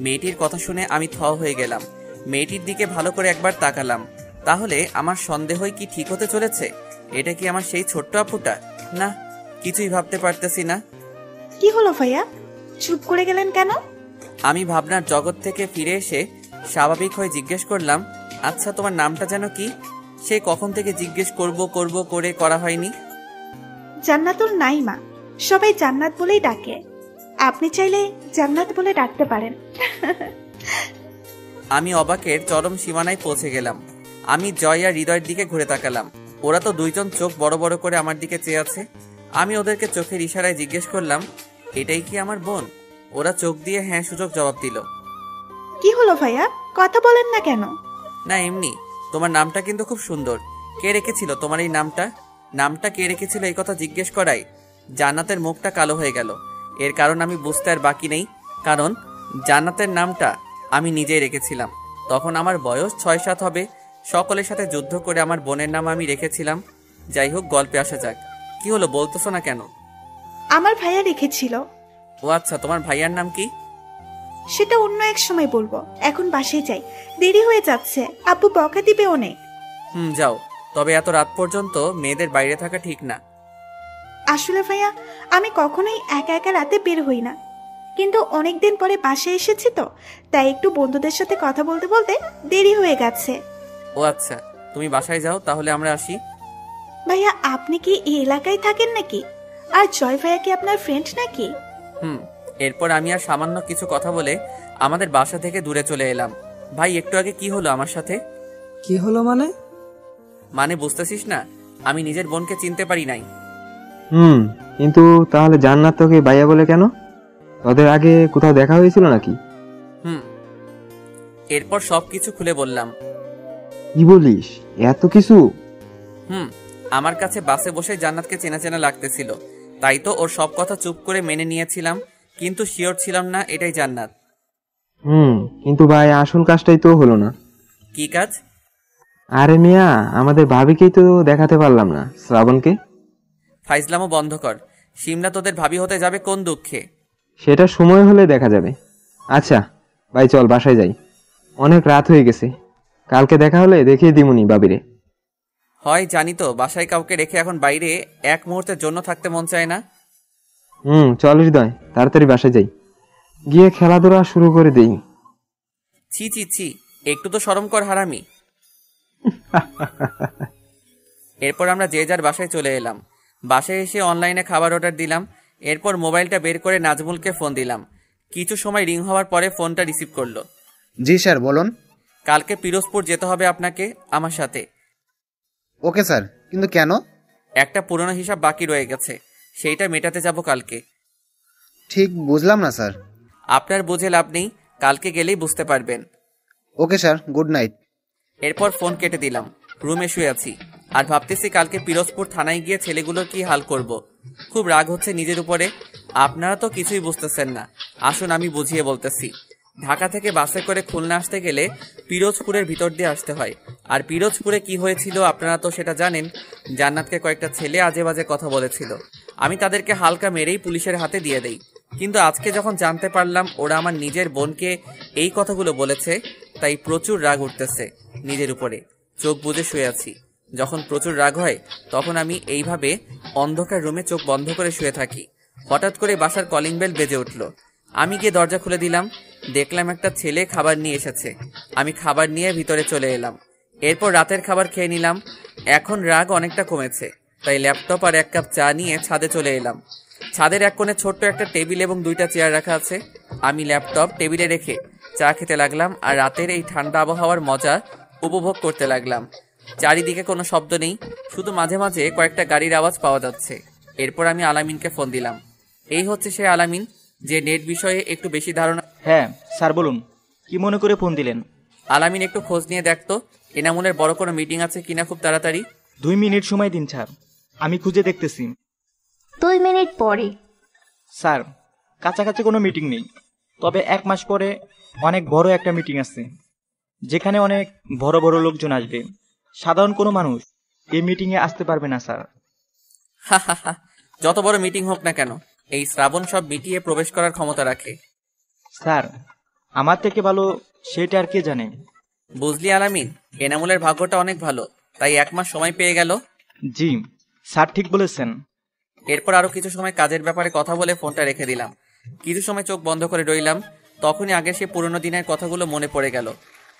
মেয়েটির কথা শুনে আমি থ হয়ে গেলাম। মেয়েটির দিকে ভালো করে একবার তাকালাম। তাহলে আমার সন্দেহই কি ঠিক হতে চলেছে? এটা কি আমার সেই ছোট্ট আপুটা? না, কিছুই ভাবতে পারতেছি না। কি হলো ভাইয়া, চুপ করে গেলেন কেন? আমি ভাবনার জগৎ থেকে ফিরে এসে স্বাভাবিক হয়ে জিজ্ঞেস করলাম, আচ্ছা তোমার নামটা যেন কি? সে কখন থেকে জিজ্ঞেস করব করে করা হয়নি। জান্নাতুর নাইমা, সবাই জান্নাত বলেই ডাকে, আপনি চাইলে জান্নাত বলে ডাকতে পারেন। আমি অবাকের চরম সীমানায় পৌঁছে গেলাম। আমি জয় আর হৃদয়ের দিকে ঘুরে তাকালাম। ওরা তো দুইজন চোখ বড় বড় করে আমার দিকে চেয়ে আছে। আমি ওদেরকে চোখের ইশারায় জিজ্ঞেস করলাম, এটাই কি আমার বোন? ওরা চোখ দিয়ে হ্যাঁ সূচক জবাব দিল। কি হলো ভাইয়া, কথা বলেন না কেন? না এমনি। তোমার নামটা কিন্তু খুব সুন্দর। কে রেখেছিল তোমার এই নামটা? নামটা কে রেখেছিল এই কথা জিজ্ঞেস করায় জান্নাতের মুখটা কালো হয়ে গেল। এর কারণ আমি বুঝতে আর বাকি নেই, কারণ জান্নাতের নামটা আমি নিজেই রেখেছিলাম। তখন আমার বয়স 6-7 হবে। সকলের সাথে যুদ্ধ করে আমার বোনের নাম আমি রেখেছিলাম। যাই হোক, গল্পে আসা যাক। কি হলো, বলতেছো না কেন? আমার ভাইয়া রেখেছিল। ও আচ্ছা, তোমার ভাইয়ার নাম কি? সেটা অন্য এক সময় বলবো, এখন বাসায় যাই, দেরি হয়ে যাচ্ছে, আব্বু বকা দিবে অনেক। যাও, তবে এত রাত পর্যন্ত মেয়েদের বাইরে থাকা ঠিক না। আসলে ভাইয়া, আমি কখনোই একা একা রাতে বের হই না, কিন্তু অনেকদিন পরে বাসায় এসেছি তো, তাই একটু বন্ধুদের সাথে কথা বলতে বলতে দেরি হয়ে গেছে। ও আচ্ছা, তুমি বাসায় যাও, তাহলে আমরা আসি। ভাইয়া, আপনি কি এই এলাকায় থাকেন নাকি? আর জয় ভাইয়া কি আপনার ফ্রেন্ড নাকি? এরপর আমি আর সামান্য কিছু কথা বলে আমাদের বাসা থেকে দূরে চলে এলাম। ভাই, একটু আগে কি হলো আমার সাথে? কি হলো মানে বুঝতেছিস না? আমি নিজের বোনকে চিনতে পারি নাই। কিন্তু তাহলে জান্নাত তোকে ভাইয়া বলে কেন? তোদের আগে কোথাও দেখা হয়েছিল নাকি? এরপর সবকিছু খুলে বললাম। কি বলিস, এত কিছু? আমার কাছে বাসে বসে জান্নাতকে চেনা চেনা লাগতেছিল। তাই তো ওর সব কথা চুপ করে মেনে নিয়েছিলাম, কিন্তু শিওর ছিলাম না এটাই জান্নাত। কিন্তু ভাই আসল কাজটাই তো হলো না। কি কাজ? আরে মিয়া, আমাদের ভাবিকেই তো দেখাতে পারলাম না শ্রাবণকে। ফাইজলামও বন্ধ কর। সিমলা তোদের ভাবি হতে যাবে কোন দুঃখে? সেটা সময় হলে দেখা যাবে। আচ্ছা ভাই, চল বাসায় যাই, অনেক রাত হয়ে গেছে। কালকে দেখা হলে দেখিয়ে দিমুনি বাবিরে। হয় জানি তো, বাসায় কাউকে রেখে এখন বাইরে এক মুহূর্তের জন্য থাকতে মন চায় না। চল হৃদয়, তাড়াতাড়ি বাসায় যাই, গিয়ে খেলাধুলা শুরু করে দেই। ছি ছি ছি, একটু তো শরম কর হারামি। এরপর আমরা যে যার বাসায় চলে এলাম। বাসায় এসে অনলাইনে খাবার অর্ডার দিলাম। এরপর মোবাইলটা বের করে নাজমুলকে ফোন দিলাম। কিছু সময় রিং হওয়ার পরে ফোনটা রিসিভ করলো। জি স্যার, বলুন। কালকে পিরোজপুর যেতে হবে আপনাকে আমার সাথে। ওকে স্যার, কিন্তু কেন? একটা পুরনো হিসাব বাকি রয়ে গেছে, সেইটা মেটাতে যাব কালকে। ঠিক বুঝলাম না স্যার। আপনার বুঝে লাভ নেই, কালকে গেলেই বুঝতে পারবেন। Okay sir, good night. এরপর ফোন কেটে দিলাম। রুমে শুয়ে আছি আর ভাবতেছি কালকে পিরোজপুর থানায় গিয়ে ছেলেগুলোর কি হাল করব। খুব রাগ হচ্ছে নিজের উপরে। আপনারা তো কিছুই বুঝতেছেন না, আসুন আমি বুঝিয়ে বলতেছি। ঢাকা থেকে বাসে করে খুলনা আসতে গেলে পিরোজপুরের ভিতর দিয়ে আসতে হয়। আর পিরোজপুরে কি হয়েছিল আপনারা তো সেটা জানেন। জান্নাতকে কয়েকটা ছেলে আজে বাজে কথা বলেছিল, আমি তাদেরকে হালকা মেরেই পুলিশের হাতে দিয়ে দেই। কিন্তু আজকে যখন জানতে পারলাম ওরা আমার নিজের বোনকে এই কথাগুলো বলেছে, তাই প্রচুর রাগ উঠতেছে নিজের উপরে। চোখ বুজে শুয়ে আছি। যখন প্রচুর রাগ হয় তখন আমি এইভাবে অন্ধকার রুমে চোখ বন্ধ করে শুয়ে থাকি। হঠাৎ করে বাসার কলিং বেল বেজে উঠল। আমি গিয়ে দরজা খুলে দিলাম। দেখলাম একটা ছেলে খাবার নিয়ে এসেছে। আমি খাবার নিয়ে ভিতরে চলে এলাম। এরপর রাতের খাবার খেয়ে নিলাম। এখন রাগ অনেকটা কমেছে, তাই ল্যাপটপ আর এক কাপ চা নিয়ে ছাদে চলে এলাম। ছাদের এক কোণে ছোট্ট একটা টেবিল এবং 2টা চেয়ার রাখা আছে। আমি ল্যাপটপ টেবিলে রেখে চা খেতে লাগলাম আর রাতের এই ঠান্ডা আবহাওয়ার মজা উপভোগ করতে লাগলাম। চারিদিকে কোনো শব্দ নেই, শুধু মাঝে মাঝে কয়েকটা গাড়ির আওয়াজ পাওয়া যাচ্ছে। এরপর আমি আলামিনকে ফোন দিলাম। এই হচ্ছে সে আলামিন, যে নেট বিষয়ে একটু বেশি ধারণা। হ্যাঁ স্যার, বলুন, কি মনে করে ফোন দিলেন? আলামিন, একটু খোঁজ নিয়ে দেখতো এনামুলের বড় কোনো মিটিং আছে কিনা খুব তাড়াতাড়ি। 2 মিনিট সময় দিন স্যার, আমি খুঁজে দেখতেছি। 2 মিনিট পরে। স্যার, কাছাকাছি কোনো মিটিং নেই, তবে 1 মাস পরে অনেক বড় একটা মিটিং আছে, যেখানে অনেক বড় বড় লোকজন আসবে। সাধারণ কোনো মানুষ এই মিটিংয়ে আসতে পারবে না স্যার। হা হা হা, যত বড় মিটিং হোক না কেন, এই শ্রাবণ সব মিটিয়ে প্রবেশ করার ক্ষমতা রাখে। স্যার, আমার থেকে ভালো সেটা আর কে জানে। বুঝলি আলামিন, এনামুলের ভাগ্যটা অনেক ভালো, তাই 1 মাস সময় পেয়ে গেল। জি স্যার, ঠিক বলেছেন। এরপর আরো কিছু সময় কাজের ব্যাপারে কথা বলে ফোনটা রেখে দিলাম। কিছু সময় চোখ বন্ধ করে রইলাম। তখনই আগে সে পুরনো দিনের কথাগুলো মনে পড়ে গেল।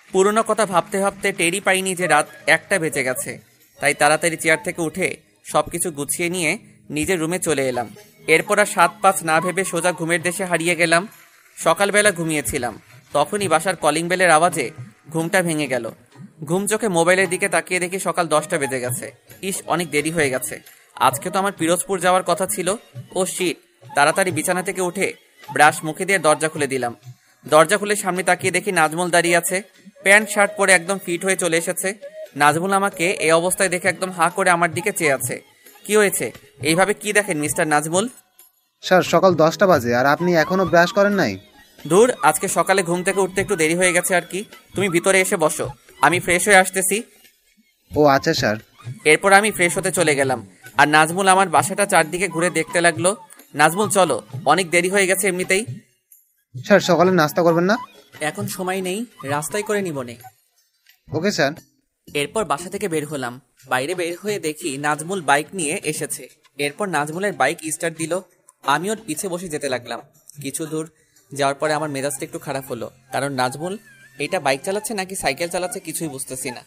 পুরনো কথা ভাবতে ভাবতে টেরই পাইনি যে রাত 1টা বেজে গেছে। তাই তাড়াতাড়ি চেয়ার থেকে উঠে সবকিছু গুছিয়ে নিয়ে নিজের রুমে চলে এলাম। এরপর আর 7-5 না ভেবে সোজা ঘুমের দেশে হারিয়ে গেলাম। সকালবেলা ঘুমিয়েছিলাম, তখনই বাসার কলিং বেলের আওয়াজে ঘুমটা ভেঙে গেল। ঘুম চোখে মোবাইলের দিকে তাকিয়ে দেখি সকাল 10টা বেজে গেছে। ইস, অনেক দেরি হয়ে গেছে। আজকে তো আমার পিরোজপুর যাওয়ার কথা ছিল। ও শিট! তাড়াতাড়ি বিছানা থেকে উঠে ব্রাশ মুখে দিয়ে দরজা খুলে দিলাম। দরজা খুলে সামনে তাকিয়ে দেখি নাজমুল দাঁড়িয়ে আছে। প্যান্ট শার্ট পরে একদম ফিট হয়ে চলে এসেছে। নাজমুল আমাকে এই অবস্থায় দেখে একদম হাঁ করে আমার দিকে চেয়ে আছে। কি হয়েছে? এইভাবে কি দেখেন মিস্টার নাজমুল? স্যার, সকাল 10টা বাজে আর আপনি এখনো ব্রাশ করেন নাই? দূর, আজকে সকালে ঘুম থেকে উঠতে একটু দেরি হয়ে গেছে আর কি। তুমি ভিতরে এসে বসো, আমি ফ্রেশ হয়ে আসতেছি। ও আচ্ছা স্যার। এরপর আমি ফ্রেশ হতে চলে গেলাম আর নাজমুল আমার বাসাটা চারদিকে ঘুরে দেখতে লাগলো। নাজমুল, চলো, অনেক দেরি হয়ে গেছে এমনিতেই। স্যার, সকালে নাস্তা করবেন না? এখন সময় নেই, রাস্তায় করে নিবনে। Okay sir. এরপর বাসা থেকে বের হলাম। বাইরে বের হয়ে দেখি নাজমুল বাইক নিয়ে এসেছে। এরপর নাজমুলের বাইক স্টার্ট দিল। আমি ওর পিছে বসে যেতে লাগলাম। কিছু দূর যাওয়ার পরে আমার মেজাজটা একটু খারাপ হলো, কারণ নাজমুল এটা বাইক চালাচ্ছে নাকি সাইকেল চালাচ্ছে কিছুই বুঝতেছি না।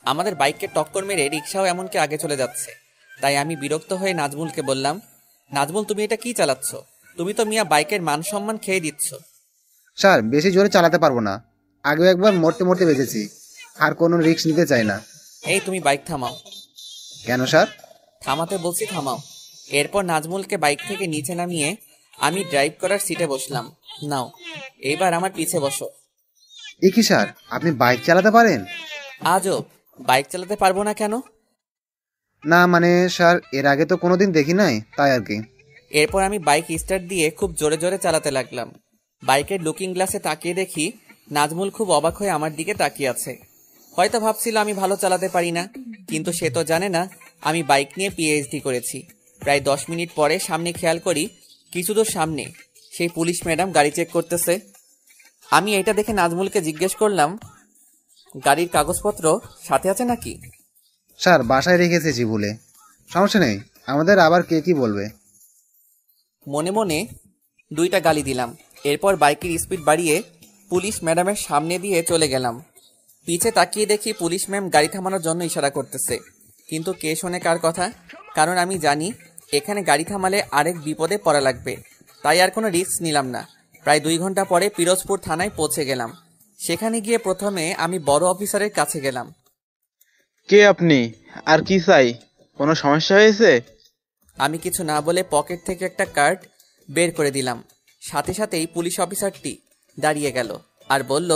আমাদের বাইককে টক্কর মেরে রিক্সাও এমনকি আগে চলে যাচ্ছে। তাই আমি বিরক্ত হয়ে নাজমুলকে বললাম, নাজমুল, তুমি এটা কি চালাচ্ছ? তুমি তো মিয়া বাইকের মান সম্মান খেয়ে দিচ্ছ। স্যার, বেশি জোরে চালাতে পারবো না, আগেও একবার মরতে মরতে বেঁচেছি, আর কোনো রিস্ক নিতে চাই না। এই, তুমি বাইক থামাও। কেন স্যার? থামাতে বলছি, থামাও। এরপর নাজমুলকে বাইক থেকে নিচে নামিয়ে আমি ড্রাইভ করার সিটে বসলাম। নাও, এইবার আমার পিছে বসো। এ কি স্যার, আপনি বাইক চালাতে পারেন? আজব, বাইক চালাতে পারবো না কেন? না মানে স্যার, এর আগে তো কোনোদিন দেখি নাই, তাই আর কি। এরপর আমি বাইক স্টার্ট দিয়ে খুব জোরে জোরে চালাতে লাগলাম। বাইকের লুকিং গ্লাসে তাকিয়ে দেখি নাজমুল খুব অবাক হয়ে আমার দিকে তাকিয়ে আছে। হয়তো ভাবছিল আমি ভালো চালাতে পারি না, কিন্তু সে তো জানে না আমি বাইক নিয়ে পিএইচডি করেছি। প্রায় 10 মিনিট পরে সামনে খেয়াল করি কিছু দূর সামনে সেই পুলিশ ম্যাডাম গাড়ি চেক করতেছে। আমি এটা দেখে নাজমুলকে জিজ্ঞেস করলাম, গাড়ির কাগজপত্র সাথে আছে নাকি? স্যার বাসায় রেখেছি বলে। সমস্যা নেই, আমাদের আবার কে কি বলবে। মনে মনে 2টা গালি দিলাম। এরপর বাইকের স্পিড বাড়িয়ে পুলিশ ম্যাডামের সামনে দিয়ে চলে গেলাম। পিছে তাকিয়ে দেখি পুলিশ ম্যাম গাড়ি থামানোর জন্য ইশারা করতেছে, কিন্তু কে শোনে কার কথা? কারণ আমি জানি এখানে গাড়ি থামালে আরেক বিপদে পড়া লাগবে, তাই আর কোনো রিস্ক নিলাম না। প্রায় 2 ঘন্টা পরে পিরোজপুর থানায় পৌঁছে গেলাম। সেখানে গিয়ে প্রথমে আমি বড় অফিসারের কাছে গেলাম। কে আপনি, আর কি চাই? কোনো সমস্যা হয়েছে? আমি কিছু না বলে পকেট থেকে একটা কার্ড বের করে দিলাম। সাথে সাথেই পুলিশ অফিসারটি দাঁড়িয়ে গেল আর বলল,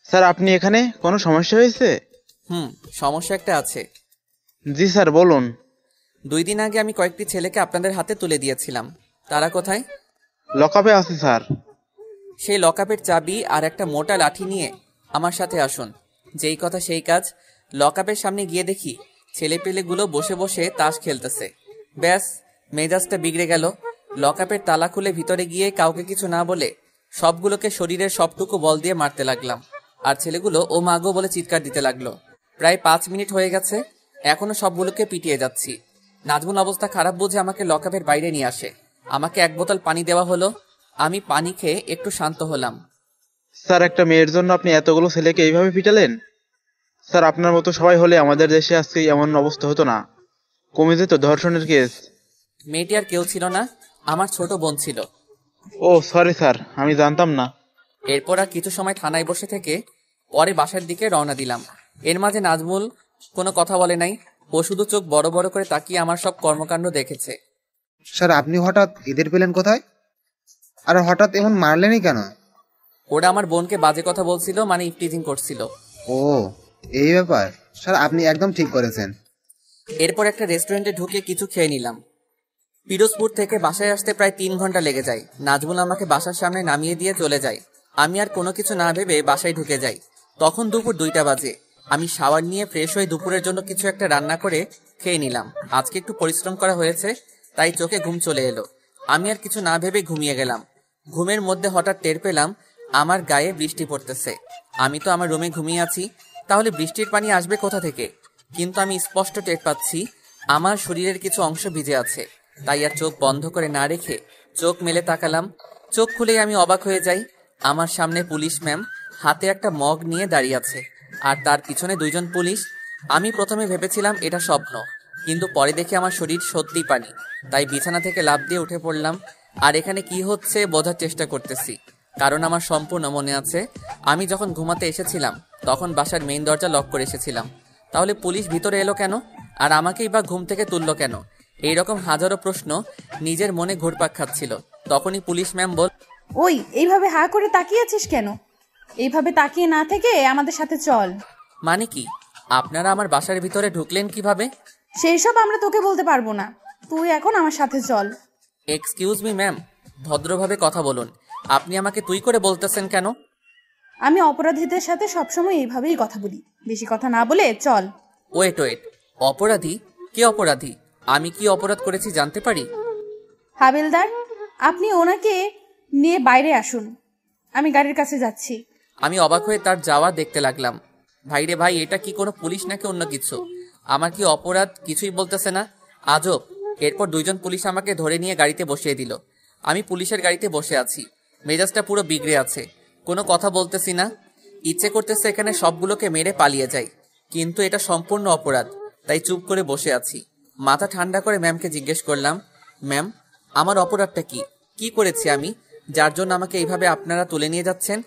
স্যার আপনি এখানে? কোনো সমস্যা হয়েছে? সমস্যা একটা আছে। জি স্যার বলুন। 2 দিন আগে আমি কয়েকটি ছেলেকে আপনাদের হাতে তুলে দিয়েছিলাম, তারা কোথায়? লকআপে আছে স্যার। সেই লকআপের চাবি আর একটা মোটা লাঠি নিয়ে আমার সাথে আসুন। যেই কথা সেই কাজ। লকআপের সামনে গিয়ে দেখি ছেলেপেলেগুলো বসে বসে তাস খেলতেছে। ব্যাস, মেজাজটা বিগড়ে গেল। লকআপের তালা খুলে ভিতরে গিয়ে কাউকে কিছু না বলে সবগুলোকে শরীরের সবটুকু বল দিয়ে মারতে লাগলাম। আর ছেলেগুলো ও মাগো বলে চিৎকার দিতে লাগলো। প্রায় 5 মিনিট হয়ে গেছে, এখনো সবগুলোকে পিটিয়ে যাচ্ছি। নাজমুল অবস্থা খারাপ বুঝে আমাকে লকআপের বাইরে নিয়ে আসে। আমাকে 1 বোতল পানি দেওয়া হলো। আমি পানি খেয়ে একটু শান্ত হলাম। স্যার একটা মেয়ের জন্য আপনি এতগুলো ছেলেকে এইভাবে পিটালেন? স্যার আপনার মতো সবাই হলে আমাদের দেশে আজকে এমন অবস্থা হতো না, কমে যেত ধর্ষণের কেস। মেয়েটি আর কেউ ছিল না, আমার ছোট বোন ছিল। ও সরি স্যার, আমি জানতাম না। এরপর আর কিছু সময় থানায় বসে থেকে পরে বাসার দিকে রওনা দিলাম। এর মাঝে নাজমুল কোনো কথা বলে নাই, ও শুধু চোখ বড় বড় করে তাকিয়ে আমার সব কর্মকাণ্ড দেখেছে। স্যার আপনি হঠাৎ এদের পেলেন কোথায়? আর হঠাৎ এমন মারলেনই কেন? ওরা আমার বোনকে বাজে কথা বলছিল, মানে ইফটিজিং করছিল। ও এই ব্যাপার। স্যার আপনি একদম ঠিক করেছেন। এরপর একটা রেস্টুরেন্টে ঢুকে কিছু খেয়ে নিলাম। পিরোজপুর থেকে বাসায় আসতে প্রায় 3 ঘন্টা লেগে যায়। নাজমুল আমাকে বাসার সামনে নামিয়ে দিয়ে চলে যায়। আমি আর কোনো কিছু না ভেবে বাসায় ঢুকে যাই। তখন দুপুর 2টা বাজে। আমি শাওয়ার নিয়ে ফ্রেশ হয়ে দুপুরের জন্য কিছু একটা রান্না করে খেয়ে নিলাম। আজকে একটু পরিশ্রম করা হয়েছে, তাই চোখে ঘুম চলে এলো। আমি আর কিছু না ভেবে ঘুমিয়ে গেলাম। ঘুমের মধ্যে হঠাৎ টের পেলাম আমার গায়ে বৃষ্টি পড়তেছে। আমি তো আমার রুমে ঘুমিয়ে আছি, তাহলে বৃষ্টির পানি আসবে কোথা থেকে? কিন্তু আমি স্পষ্ট টের পাচ্ছি আমার শরীরের কিছু অংশ ভিজে আছে। তাই আর চোখ বন্ধ করে না রেখে চোখ মেলে তাকালাম। চোখ খুলেই আমি অবাক হয়ে যাই। আমার সামনে পুলিশ ম্যাম হাতে একটা মগ নিয়ে দাঁড়িয়ে আছে, আর তার পিছনে 2 জন পুলিশ। আমি প্রথমে ভেবেছিলাম এটা স্বপ্ন, কিন্তু পরে দেখে আমার শরীর সত্যি পানি। তাই বিছানা থেকে লাফ দিয়ে উঠে পড়লাম। আর এখানে কি হচ্ছে বোঝার চেষ্টা করতেছি, কারণ আমার সম্পূর্ণ মনে আছে আমি যখন ঘুমাতে এসেছিলাম তখন বাসার মেইন দরজা লক করে এসেছিলাম। তাহলে পুলিশ ভিতরে এলো কেন, আর আমাকেই বা ঘুম থেকে তুললো কেন? এইরকম হাজারো প্রশ্ন নিজের মনে ঘুরপাক খাচ্ছিল। তখনই পুলিশ ম্যাম বল, ওই এইভাবে হা করে তাকিয়ে আছিস কেন? এইভাবে তাকিয়ে না থেকে আমাদের সাথে চল। মানে কি? আপনারা আমার বাসার ভিতরে ঢুকলেন কিভাবে? সেই সব আমরা তোকে বলতে পারবো না, তুই এখন আমার সাথে চল। এক্সকিউজ মি ম্যাম, ভদ্রভাবে কথা বলুন। আপনি আমাকে তুই করে বলতেছেন কেন? আমি অপরাধীদের সাথে সবসময় এইভাবেই কথা বলি, বেশি কথা না বলে চল। ওয়েট, অপরাধী? কে অপরাধী? আমি কি অপরাধ করেছি জানতে পারি? হাবিলদার, আপনি ওনাকে নিয়ে বাইরে আসুন, আমি গাড়ির কাছে যাচ্ছি। আমি অবাক হয়ে তার যাওয়া দেখতে লাগলাম। ভাইরে ভাই, এটা কি কোনো পুলিশ নাকি অন্য কিছু? আমার কি অপরাধ কিছুই বলতেছে না, আজব। এরপর 2 জন পুলিশ আমাকে ধরে নিয়ে গাড়িতে বসিয়ে দিল। আমি পুলিশের গাড়িতে বসে আছি, মেজাজটা পুরো বিগড়ে আছে, কোনো কথা বলতেছি না। ইচ্ছে করতেছে এখানে সবগুলোকে মেরে পালিয়ে যাই, কিন্তু এটা সম্পূর্ণ অপরাধ, তাই চুপ করে বসে আছি। মাথা ঠান্ডা করে ম্যামকে জিজ্ঞেস করলাম, ম্যাম আমার অপরাধটা কি? কি করেছি আমি যার জন্য আমাকে এইভাবে আপনারা তুলে নিয়ে যাচ্ছেন?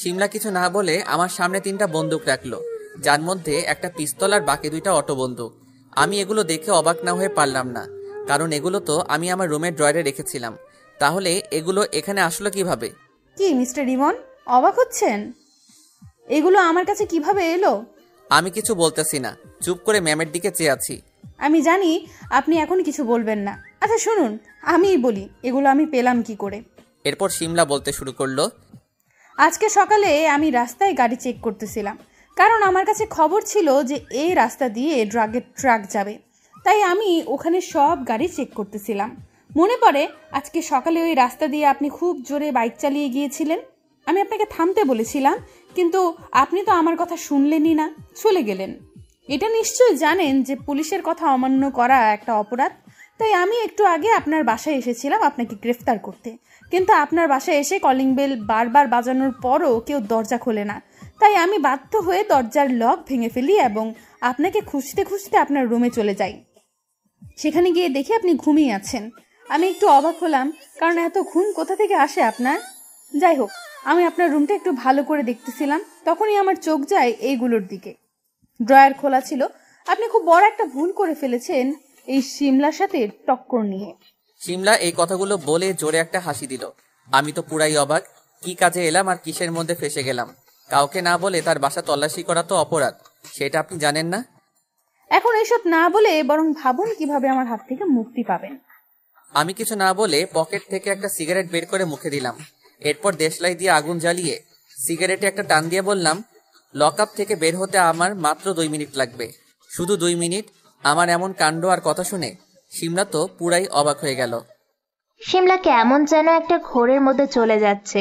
শিমলা কিছু না বলে আমার সামনে 3টা বন্দুক রাখলো, যার মধ্যে একটা পিস্তল আর বাকি 2টা অটো বন্দুক। আমি এগুলো দেখে অবাক না হয়ে পারলাম না, কারণ এগুলো তো আমি আমার রুমের ড্রয়ারে রেখেছিলাম। তাহলে এগুলো এখানে আসলো কিভাবে? কি মিস্টার রিমন, অবাক হচ্ছেন? এগুলো আমার কাছে কিভাবে এলো? আমি কিছু বলতেছি না, চুপ করে ম্যামের দিকে চেয়ে আছি। আমি জানি আপনি এখন কিছু বলবেন না, আচ্ছা শুনুন, আমিই বলি এগুলো আমি পেলাম কি করে। এরপর শিমলা বলতে শুরু করলো, আজকে সকালে আমি রাস্তায় গাড়ি চেক করতেছিলাম, কারণ আমার কাছে খবর ছিল যে এই রাস্তা দিয়ে ড্রাগের ট্রাক যাবে, তাই আমি ওখানে সব গাড়ি চেক করতেছিলাম। মনে পড়ে আজকে সকালে ওই রাস্তা দিয়ে আপনি খুব জোরে বাইক চালিয়ে গিয়েছিলেন। আমি আপনাকে থামতে বলেছিলাম, কিন্তু আপনি তো আমার কথা শুনলেনই না, চলে গেলেন। এটা নিশ্চয়ই জানেন যে পুলিশের কথা অমান্য করা একটা অপরাধ, তাই আমি একটু আগে আপনার বাসায় এসেছিলাম আপনাকে গ্রেফতার করতে, কিন্তু আপনার বাসায় এসে কলিং বেল বারবার বাজানোর পরও কেউ দরজা খোলে না, তাই আমি বাধ্য হয়ে দরজার লক ভেঙে ফেলি এবং আপনাকে খুঁজতে খুঁজতে আপনার রুমে চলে যাই। সেখানে গিয়ে দেখি আপনি ঘুমিয়ে আছেন। আমি একটু অবাক হলাম, কারণ এত ঘুম কোথা থেকে আসে আপনার। যাই হোক, আমি আপনার রুমটা একটু ভালো করে দেখতেছিলাম, তখনই আমার চোখ যায় এইগুলোর দিকে। ড্রয়ার খোলা ছিল। আপনি খুব বড় একটা ভুল করে ফেলেছেন এই শিমলার সাথে টক্কর নিয়ে। শিমলা এই কথাগুলো বলে জোরে একটা হাসি দিল। আমি তো পুরাই অবাক, কি কাজে এলাম আর কিসের মধ্যে ফেসে গেলাম। কাউকে না বলে তার বাসা তল্লাশি করা তো অপরাধ, সেটা আপনি জানেন না? এখন এইসব না বলে বরং ভাবুন কিভাবে আমার হাত থেকে মুক্তি পাবেন। আমি কিছু না বলে পকেট থেকে একটা সিগারেট বের করে মুখে দিলাম। এরপর দেশলাই দিয়ে আগুন জ্বালিয়ে সিগারেটে একটা টান দিয়ে বললাম, লকআপ থেকে বের হতে আমার মাত্র 2 মিনিট লাগবে। শুধু 2 মিনিট। আমার এমন কাণ্ড আর কথা শুনে শিমলা তো পুরাই অবাক হয়ে গেল। শিমলা কেমন যেন একটা ঘোরের মধ্যে চলে যাচ্ছে।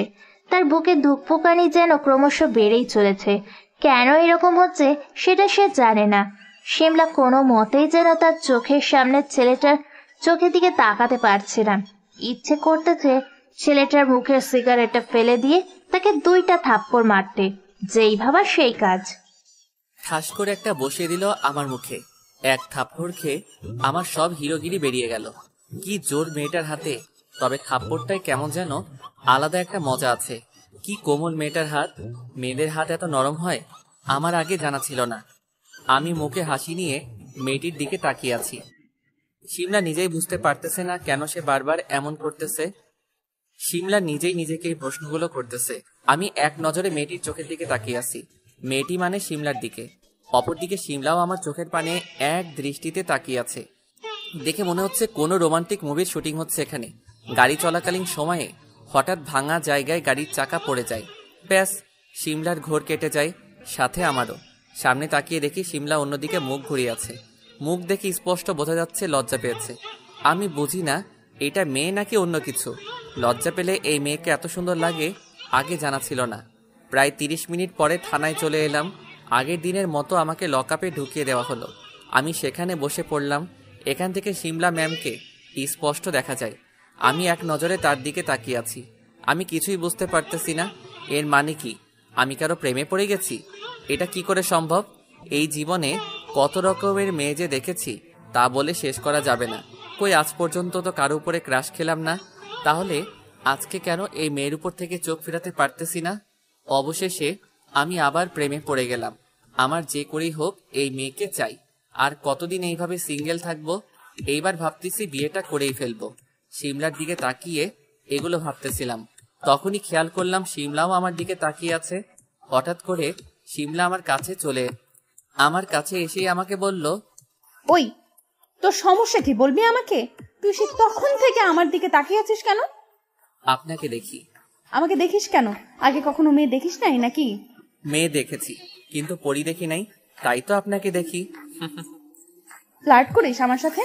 তার বুকে ধুকপুকানি যেন ক্রমশ বেড়েই চলেছে। কেন এরকম হচ্ছে সেটা সে জানে না। শিমলা কোনো মতেই যেন তার চোখের সামনে ছেলেটার চোখের দিকে তাকাতে পারছে না। ইচ্ছে করতেছে ছেলেটার মুখের সিগারেটটা ফেলে দিয়ে তাকে 2টা থাপ্পড় মারতে। যেই ভাবা সেই কাজ। ঠাস করে একটা বসিয়ে দিল আমার মুখে। এক থাপ্পড় খেয়ে আমার সব হিরোগিরি বেরিয়ে গেল। কি জোর মেয়েটার হাতে, তবে থাপ্পড়টায় কেমন যেন আলাদা একটা মজা আছে। কি কোমল মেয়েটার হাত। মেয়েদের হাত এত নরম হয় আমার আগে জানা ছিল না। আমি মুখে হাসি নিয়ে মেয়েটির দিকে তাকিয়ে আছি। শিমলা নিজেই বুঝতে পারতেছে না কেন সে বারবার এমন করতেছে। শিমলা নিজেই নিজেকে এই প্রশ্নগুলো করতেছে। আমি এক নজরে মেয়েটির চোখের দিকে তাকিয়ে আছি। মেয়েটি মানে শিমলার দিকে। অপরদিকে শিমলাও আমার চোখের পানে এক দৃষ্টিতে তাকিয়ে আছে। দেখে মনে হচ্ছে কোনো রোমান্টিক মুভির শুটিং হচ্ছে এখানে। গাড়ি চলাকালীন সময়ে হঠাৎ ভাঙা জায়গায় গাড়ির চাকা পড়ে যায়, ব্যাস শিমলার ঘোর কেটে যায়, সাথে আমারও। সামনে তাকিয়ে দেখি শিমলা অন্যদিকে মুখ ঘুরিয়ে আছে। মুখ দেখে স্পষ্ট বোঝা যাচ্ছে লজ্জা পেয়েছে। আমি বুঝি না এটা মেয়ে নাকি অন্য কিছু। লজ্জা পেলে এই মেয়েকে এত সুন্দর লাগে আগে জানা ছিল না। প্রায় 30 মিনিট পরে থানায় চলে এলাম। আগের দিনের মতো আমাকে লকআপে ঢুকিয়ে দেওয়া হলো। আমি সেখানে বসে পড়লাম। এখান থেকে শিমলা ম্যামকে স্পষ্ট দেখা যায়। আমি এক নজরে তার দিকে তাকিয়ে আছি। আমি কিছুই বুঝতে পারতেছি না। এর মানে কি আমি কারো প্রেমে পড়ে গেছি? এটা কি করে সম্ভব? এই জীবনে কত রকমের মেয়ে যে দেখেছি তা বলে শেষ করা যাবে না। কই আজ পর্যন্ত তো কারো উপরে ক্রাশ খেলাম না, তাহলে আজকে কেন এই মেয়ের উপর থেকে চোখ ফেরাতে পারতেছি না? অবশেষে আমি আবার প্রেমে পড়ে গেলাম। আমার যে করেই হোক এই মেয়েকে চাই। আর কতদিন এইভাবে সিঙ্গেল থাকবো? এইবার ভাবতেছি বিয়েটা করেই ফেলবো। শিমলার দিকে তাকিয়ে এগুলো ভাবতেছিলাম, তখনই খেয়াল করলাম শিমলাও আমার দিকে তাকিয়ে আছে। হঠাৎ করে শিমলা আমার কাছে এসেই আমাকে বলল, ওই তোর সমস্যা কি বলবি আমাকে? তুই সে তখন থেকে আমার দিকে তাকিয়ে আছিস কেন? আপনাকে দেখি। আমাকে দেখিস কেন? আগে কখনো মেয়ে দেখিস নাই নাকি? মেয়ে দেখেছি, কিন্তু পরি দেখি নাই, তাই তো আপনাকে দেখি। ফ্লার্ট করিস আমার সাথে?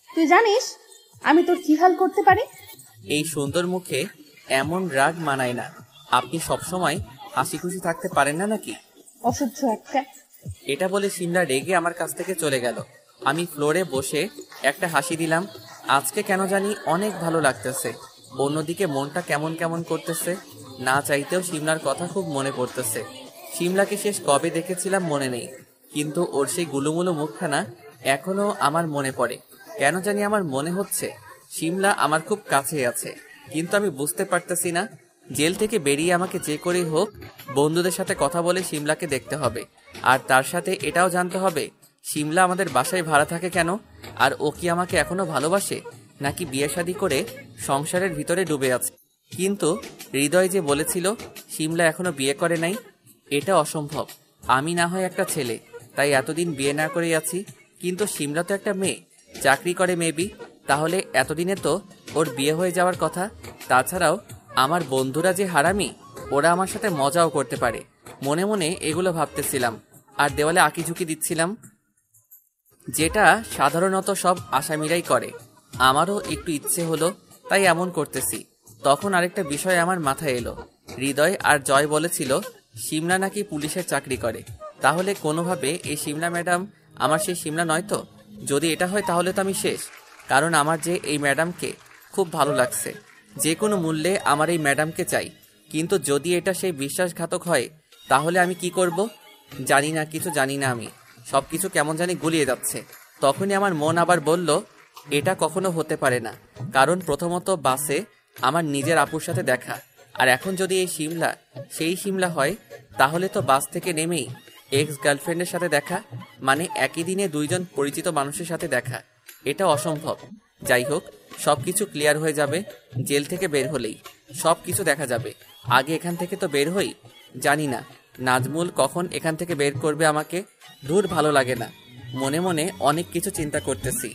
তুই জানিস আমি তোর কি হাল করতে পারি? এই সুন্দর মুখে এমন রাগ মানায় না। আপনি সবসময় হাসি খুশি থাকতে পারেন না নাকি? অসহ্য একটা। এটা বলে শিমলা রেগে আমার কাছ থেকে চলে গেল। আমি ফ্লোরে বসে একটা হাসি দিলাম। আজকে কেন জানি অনেক ভালো লাগতেছে। অন্যদিকে মনটা কেমন কেমন করতেছে। না চাইতেও শিমলার কথা খুব মনে পড়তেছে। শিমলাকে শেষ কবে দেখেছিলাম মনে নেই, কিন্তু ওর সেই গুলুমুলু মুখখানা এখনো আমার মনে পড়ে। কেন জানি আমার মনে হচ্ছে শিমলা আমার খুব কাছে আছে, কিন্তু আমি বুঝতে পারতেছি না। জেল থেকে বেরিয়ে আমাকে যে করেই হোক বন্ধুদের সাথে কথা বলে শিমলাকে দেখতে হবে। আর তার সাথে এটাও জানতে হবে শিমলা আমাদের বাসায় ভাড়া থাকে কেন, আর ও কি আমাকে এখনো ভালোবাসে নাকি বিয়ে শাদী করে সংসারের ভিতরে ডুবে আছে। কিন্তু হৃদয় যে বলেছিল শিমলা এখনো বিয়ে করে নাই, এটা অসম্ভব। আমি না হয় একটা ছেলে, তাই এতদিন বিয়ে না করেই আছি, কিন্তু শিমলা তো একটা মেয়ে, চাকরি করে মেবি, তাহলে এতদিনে তো ওর বিয়ে হয়ে যাওয়ার কথা। তাছাড়াও আমার বন্ধুরা যে হারামি, ওরা আমার সাথে মজাও করতে পারে। মনে মনে এগুলো ভাবতেছিলাম আর দেওয়ালে আঁকিঝুঁকি দিচ্ছিলাম, যেটা সাধারণত সব আসামিরাই করে। আমারও একটু ইচ্ছে হলো, তাই এমন করতেছি। তখন আরেকটা বিষয় আমার মাথায় এলো। হৃদয় আর জয় বলেছিল সিমলা নাকি পুলিশের চাকরি করে। তাহলে কোনোভাবে এই সিমলা ম্যাডাম আমার সেই সিমলা নয় তো? যদি এটা হয় তাহলে তো আমি শেষ। কারণ আমার যে এই ম্যাডামকে খুব ভালো লাগছে, যে কোনো মূল্যে আমার এই ম্যাডামকে চাই। কিন্তু যদি এটা সেই বিশ্বাসঘাতক হয় তাহলে আমি কি করব? জানি না, কিছু জানি না। আমি সবকিছু কেমন জানি গুলিয়ে যাচ্ছে। তখনই আমার মন আবার বলল, এটা কখনো হতে পারে না। কারণ প্রথমত বাসে আমার নিজের আপুর সাথে দেখা, আর এখন যদি এই সিমলা সেই সিমলা হয় তাহলে তো বাস থেকে নেমেই এক্স গার্লফ্রেন্ডের সাথে দেখা, মানে একই দিনে দুইজন পরিচিত মানুষের সাথে দেখা। এটা অসম্ভব। যাই হোক, সবকিছু ক্লিয়ার হয়ে যাবে জেল থেকে বের হলেই। সব কিছু দেখা যাবে। আগে এখান থেকে তো বের হই। জানি না নাজমুল কখন এখান থেকে বের করবে আমাকে। দূর, ভালো লাগে না। মনে মনে অনেক কিছু চিন্তা করতেছি।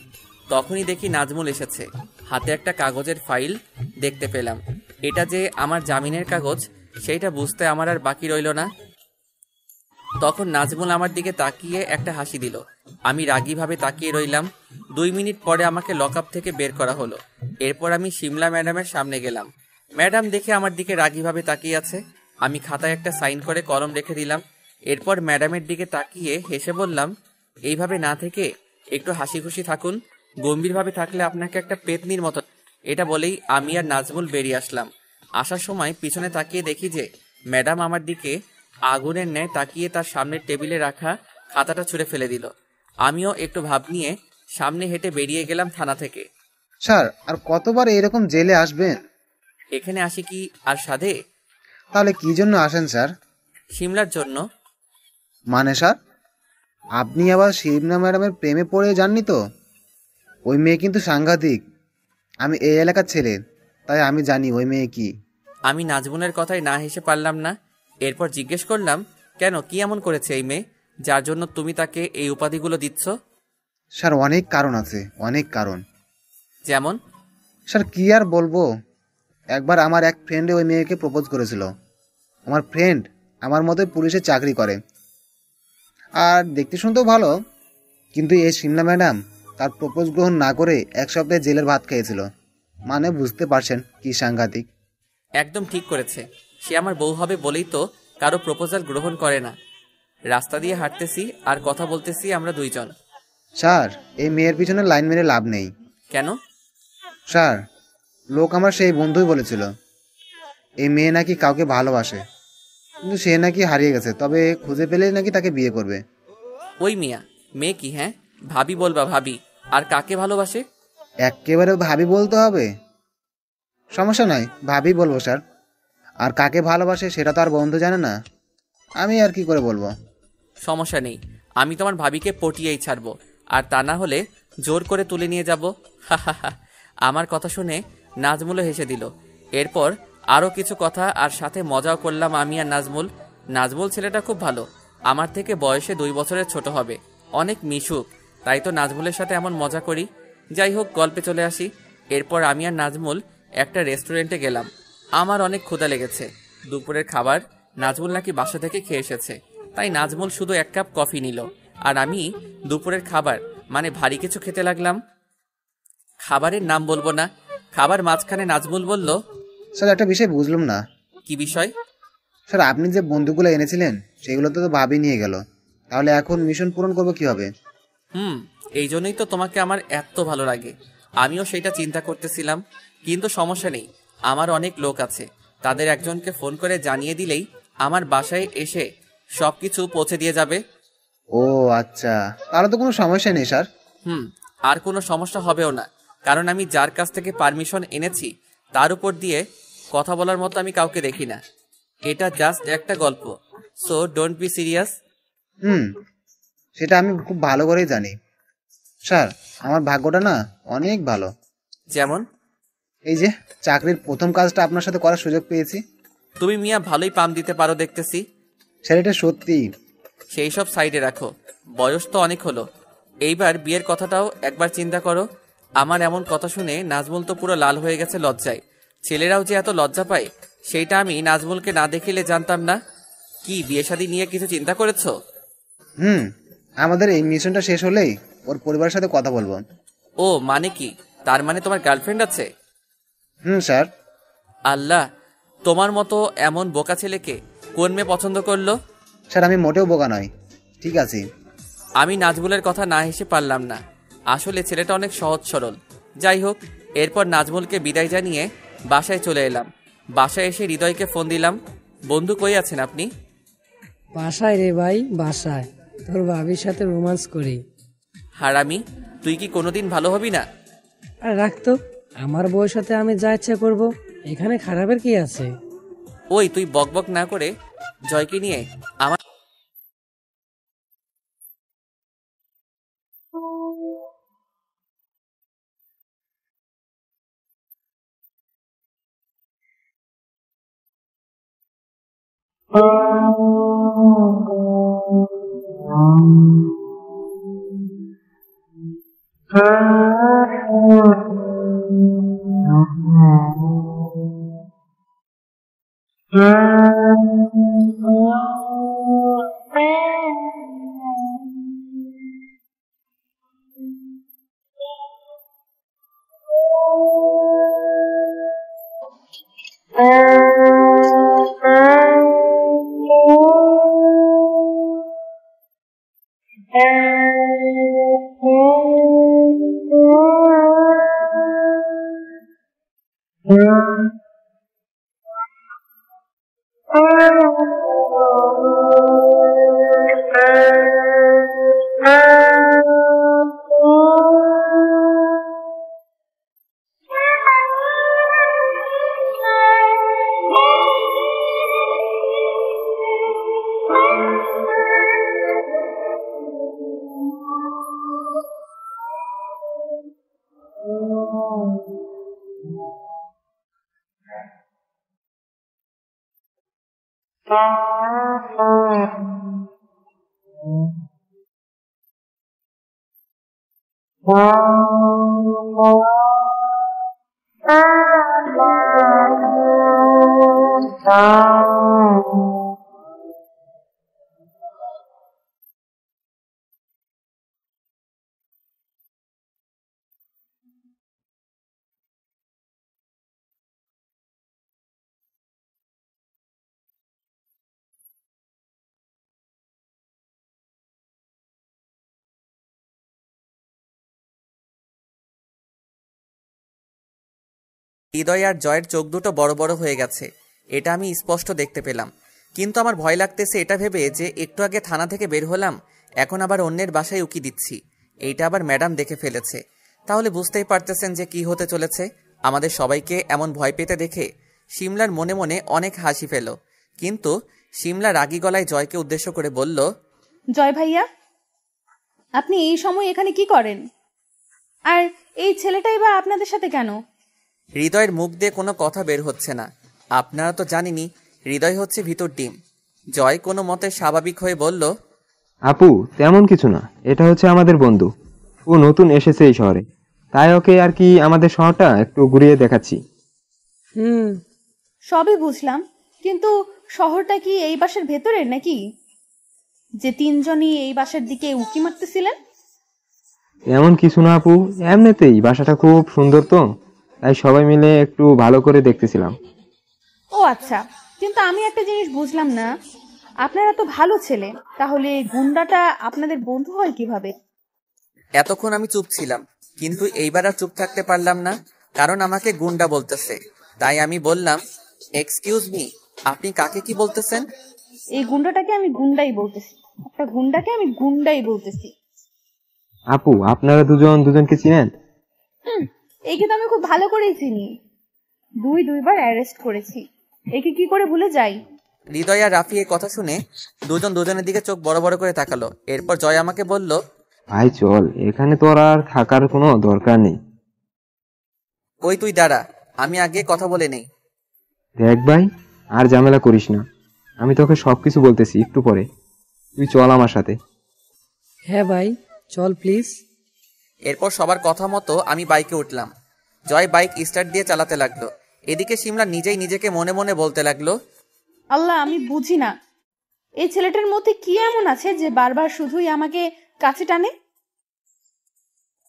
তখনই দেখি নাজমুল এসেছে। হাতে একটা কাগজের ফাইল দেখতে পেলাম। এটা যে আমার জামিনের কাগজ সেইটা বুঝতে আমার আর বাকি রইল না। তখন নাজমুল আমার দিকে তাকিয়ে একটা হাসি দিল। আমি রাগীভাবে তাকিয়ে রইলাম। 2 মিনিট পরে আমাকে লকআপ থেকে বের করা হলো। এরপর আমি সিমলা ম্যাডামের সামনে গেলাম। ম্যাডাম দেখে আমার দিকে রাগীভাবে তাকিয়ে আছে। আমি খাতায় একটা সাইন করে কলম রেখে দিলাম। এরপর ম্যাডামের দিকে তাকিয়ে হেসে বললাম, এইভাবে না থেকে একটু হাসি খুশি থাকুন। গম্ভীরভাবে থাকলে আপনাকে একটা পেতনির মতো। এটা বলেই আমি আর নাজমুল বেরিয়ে আসলাম। আসার সময় পিছনে তাকিয়ে দেখি যে ম্যাডাম আমার দিকে আগুনের ন্যায় তাকিয়ে তার সামনের টেবিলে রাখা খাতাটা ছুঁড়ে ফেলে দিল। আমিও একটু ভাব নিয়ে সামনে হেঁটে বেরিয়ে গেলাম থানা থেকে। স্যার, আর কতবার এরকম জেলে আসবেন? এখানে আসি কি আর সাধে? তাহলে কি জন্য আসেন স্যার? সিমলার জন্য। মানে স্যার, আপনি আবার শিবনা ম্যাডামের প্রেমে পড়ে যাননি তো? ওই মেয়ে কিন্তু সাংঘাতিক। আমি এই এলাকার ছেলে, তাই আমি জানি ওই মেয়ে কি। আমি নাজমুলের কথায় না হেসে পারলাম না। এরপর জিজ্ঞেস করলাম, কেন, কি এমন করেছে এই মেয়ে যার জন্য তুমি তাকে এই উপাধিগুলো দিচ্ছ? স্যার, অনেক কারণ আছে, অনেক কারণ। যেমন? স্যার, কি আর বলবো। একবার আমার এক ফ্রেন্ডে ওই মেয়েকে প্রপোজ করেছিল। আমার ফ্রেন্ড আমার মতোই পুলিশে চাকরি করে, আর দেখতে শুনতেও ভালো। কিন্তু এই সিমলা ম্যাডাম তার প্রপোজ গ্রহণ না করে 1 সপ্তাহে জেলের ভাত খেয়েছিল। মানে বুঝতে পারছেন কি সাংঘাতিক। একদম ঠিক করেছে। সে আমার বউ হবে বলেই তো কারো প্রপোজাল গ্রহণ করে না। রাস্তা দিয়ে হাঁটতেছি আর কথা বলতেছি আমরা দুইজন। স্যার, এই মেয়ের পিছনে লাইন মেরে লাভ নেই। কেন? স্যার, লোক আমার সেই বন্ধুই বলেছিল এই মেয়ে নাকি কাউকে ভালোবাসে, কিন্তু সে নাকি হারিয়ে গেছে, তবে খুঁজে পেলেই নাকি তাকে বিয়ে করবে। ওই মিয়া, মেয়ে কি? হ্যাঁ, ভাবি বলবা ভাবি। আর কাকে ভালোবাসে? একেবারে ভাবি বলতে হবে? সমস্যা নাই, ভাবি বলবো স্যার। আর কাকে ভালোবাসে সেটা তো আর বন্ধু জানে না, আমি আর কি করে বলবো। সমস্যা নেই, আমি তোমার ভাবিকে পটিয়েই ছাড়বো, আর তা না হলে জোর করে তুলে নিয়ে যাব। আমার কথা শুনে নাজমুলও হেসে দিল। এরপর আরও কিছু কথা আর সাথে মজাও করলাম আমি আর নাজমুল। নাজমুল ছেলেটা খুব ভালো, আমার থেকে বয়সে 2 বছরের ছোট হবে, অনেক মিশুক, তাই তো নাজমুলের সাথে এমন মজা করি। যাই হোক, গল্পে চলে আসি। এরপর আমি আর নাজমুল একটা রেস্টুরেন্টে গেলাম। আমার অনেক ক্ষুধা লেগেছে। দুপুরের খাবার নাজমুল নাকি বাসা থেকে খেয়ে এসেছে, তাই নাজমুল শুধু 1 কাপ কফি নিল, আর আমি দুপুরের খাবার মানে ভারী কিছু খেতে লাগলাম। খাবারের নাম বলবো না। খাবার মাঝখানে নাজমুল বলল, স্যার, একটা বিষয় বুঝলাম না। কি বিষয়? স্যার, আপনি যে বন্দুকগুলো এনেছিলেন সেগুলো তো ভাবি নিয়ে গেল, তাহলে এখন মিশন পূরণ করবো কিভাবে? এই জন্যই তো তোমাকে আমার এত ভালো লাগে। আমিও সেটা চিন্তা করতেছিলাম, কিন্তু সমস্যা নেই, আমার অনেক লোক আছে। তাদের একজনকে ফোন করে জানিয়ে দিলেই আমার বাসায় এসে সবকিছু পৌঁছে দিয়ে যাবে। ও আচ্ছা, তাহলে তো কোনো সমস্যা নেই স্যার। আর কোনো সমস্যা হবেও না, কারণ আমি যার কাছ থেকে পারমিশন এনেছি তার উপর দিয়ে কথা বলার মতো আমি কাউকে দেখি না। এটা জাস্ট একটা গল্প, সো ডোন্ট বি সিরিয়াস। সেটা আমি খুব ভালো করেই জানি স্যার। আমার ভাগ্যটা না অনেক ভালো। যেমন? এই যে চাকরির প্রথম কাজটা আপনার সাথে করার সুযোগ পেয়েছি। তুমি মিয়া ভালোই পাম দিতে পারো দেখতেছি। স্যার, এটা সত্যি। সেই সব সাইডে রাখো, বয়স তো অনেক হলো। এইবার বিয়ের কথাটাও একবার চিন্তা করো। আমার এমন কথা শুনে নাজমুল তো পুরো লাল হয়ে গেছে লজ্জায়। ছেলেরাও যে এত লজ্জা পায় সেইটা আমি নাজমুলকে না দেখিলে জানতাম না। কি বিয়ে শাদী নিয়ে কিছু চিন্তা করেছো? আমাদের এই মিশনটা শেষ হলেই ওর পরিবারের সাথে কথা বলবো। ও মানে কি? তার মানে তোমার গার্লফ্রেন্ড আছে? স্যার। আল্লাহ, তোমার মতো এমন বোকা ছেলেকে কোন মেয়ে পছন্দ করলো? স্যার আমি মোটেও বোকা নয়, ঠিক আছে। আমি নাজমুলের কথা না হেসে পারলাম না। আসলে ছেলেটা অনেক সহজ সরল। যাই হোক, এরপর নাজমুলকে বিদায় জানিয়ে বাসায় চলে এলাম। বাসায় এসে হৃদয়কে ফোন দিলাম। বন্ধু, কই আছেন আপনি? বাসায় রে ভাই, বাসায় তোর ভাবির সাথে রোমান্স করি। হারামি, তুই কি কোনোদিন ভালো হবি না? আর রাখতো, আমার বউয়ের সাথে আমি যা ইচ্ছা করব, এখানে খারাপের কি আছে? ওই তুই বকবক না করে জয়কে নিয়ে আমার হৃদয় আর জয়ের চোখ দুটো বড় বড় হয়ে গেছে, এটা আমি স্পষ্ট দেখতে পেলাম। কিন্তু আমার ভয় লাগতেছে এটা ভেবে যে একটু আগে থানা থেকে বের হলাম, এখন আবার অন্যের বাসায় উকি দিচ্ছি। এইটা আবার ম্যাডাম দেখে ফেলেছে, তাহলে বুঝতেই পারতেছেন যে কি হতে চলেছে। আমাদের সবাইকে এমন ভয় পেতে দেখে শিমলার মনে মনে অনেক হাসি পেল, কিন্তু শিমলা রাগী গলায় জয়কে উদ্দেশ্য করে বলল, জয় ভাইয়া, আপনি এই সময় এখানে কি করেন? আর এই ছেলেটাই বা আপনাদের সাথে কেন? হৃদয়ের মুখ দিয়ে কোনো কথা বের হচ্ছে না। আপনারা তো জানেনই হৃদয় হচ্ছে ভিতর ডিম। জয় কোনো মতে স্বাভাবিক হয়ে বলল, আপু তেমন কিছু না, এটা হচ্ছে আমাদের বন্ধু। ও নতুন এসেছে এই শহরে, তাই ওকে আর কি আমাদের শহরটা একটু ঘুরিয়ে দেখাচ্ছি। সবই বুঝলাম, কিন্তু শহরটা কি এই বাসার ভেতরে নাকি, যে তিনজনই এই বাসার দিকে উঁকি মারতেছিলেন? এমন কিছু না আপু, এমনিতেই বাসাটা খুব সুন্দর, তো তাই সবাই মিলে একটু ভালো করে দেখতেছিলাম। ও আচ্ছা, কিন্তু আমি একটা জিনিস বুঝলাম না, আপনারা তো ভালো ছেলে, তাহলে গুন্ডাটা আপনাদের বন্ধু হয় কিভাবে? এতক্ষণ আমি চুপ ছিলাম, কিন্তু এইবার আর চুপ থাকতে পারলাম না, কারণ আমাকে গুন্ডা বলতেছে। তাই আমি বললাম, এক্সকিউজ মি, আপনি কাকে কি বলতেছেন? এই গুন্ডাটাকে আমি গুন্ডাই বলতেছি, একটা গুন্ডাকে আমি গুন্ডাই বলতেছি। আপু আপনারা দুজন দুজনকে চিনেন? একে তো আমি খুব ভালো করেই চিনি, দুইবার অ্যারেস্ট করেছি, একে কি করে ভুলে যাই? হৃদয় আর রাফি এই কথা শুনে দুজন দুজনের দিকে চোখ বড় বড় করে তাকালো। এরপর জয় আমাকে বলল, ভাই চল, এখানে তো আর থাকার কোনো দরকার নেই। ওই তুই দাঁড়া, আমি আগে কথা বলে নেই। দেখ ভাই, আর ঝামেলা করিস না, আমি তোকে সবকিছু বলতেছি একটু পরে, তুই চল আমার সাথে। হ্যাঁ ভাই, চল প্লিজ। এরপর সবার কথা মতো আমি বাইকে উঠলাম। জয় বাইক স্টার্ট দিয়ে চালাতে লাগলো। এদিকে সিমলা নিজেই নিজেকে মনে মনে বলতে লাগলো, আল্লাহ, আমি বুঝি না এই ছেলেটার মধ্যে কি এমন আছে যে বারবার শুধুই আমাকে কাছে টানে।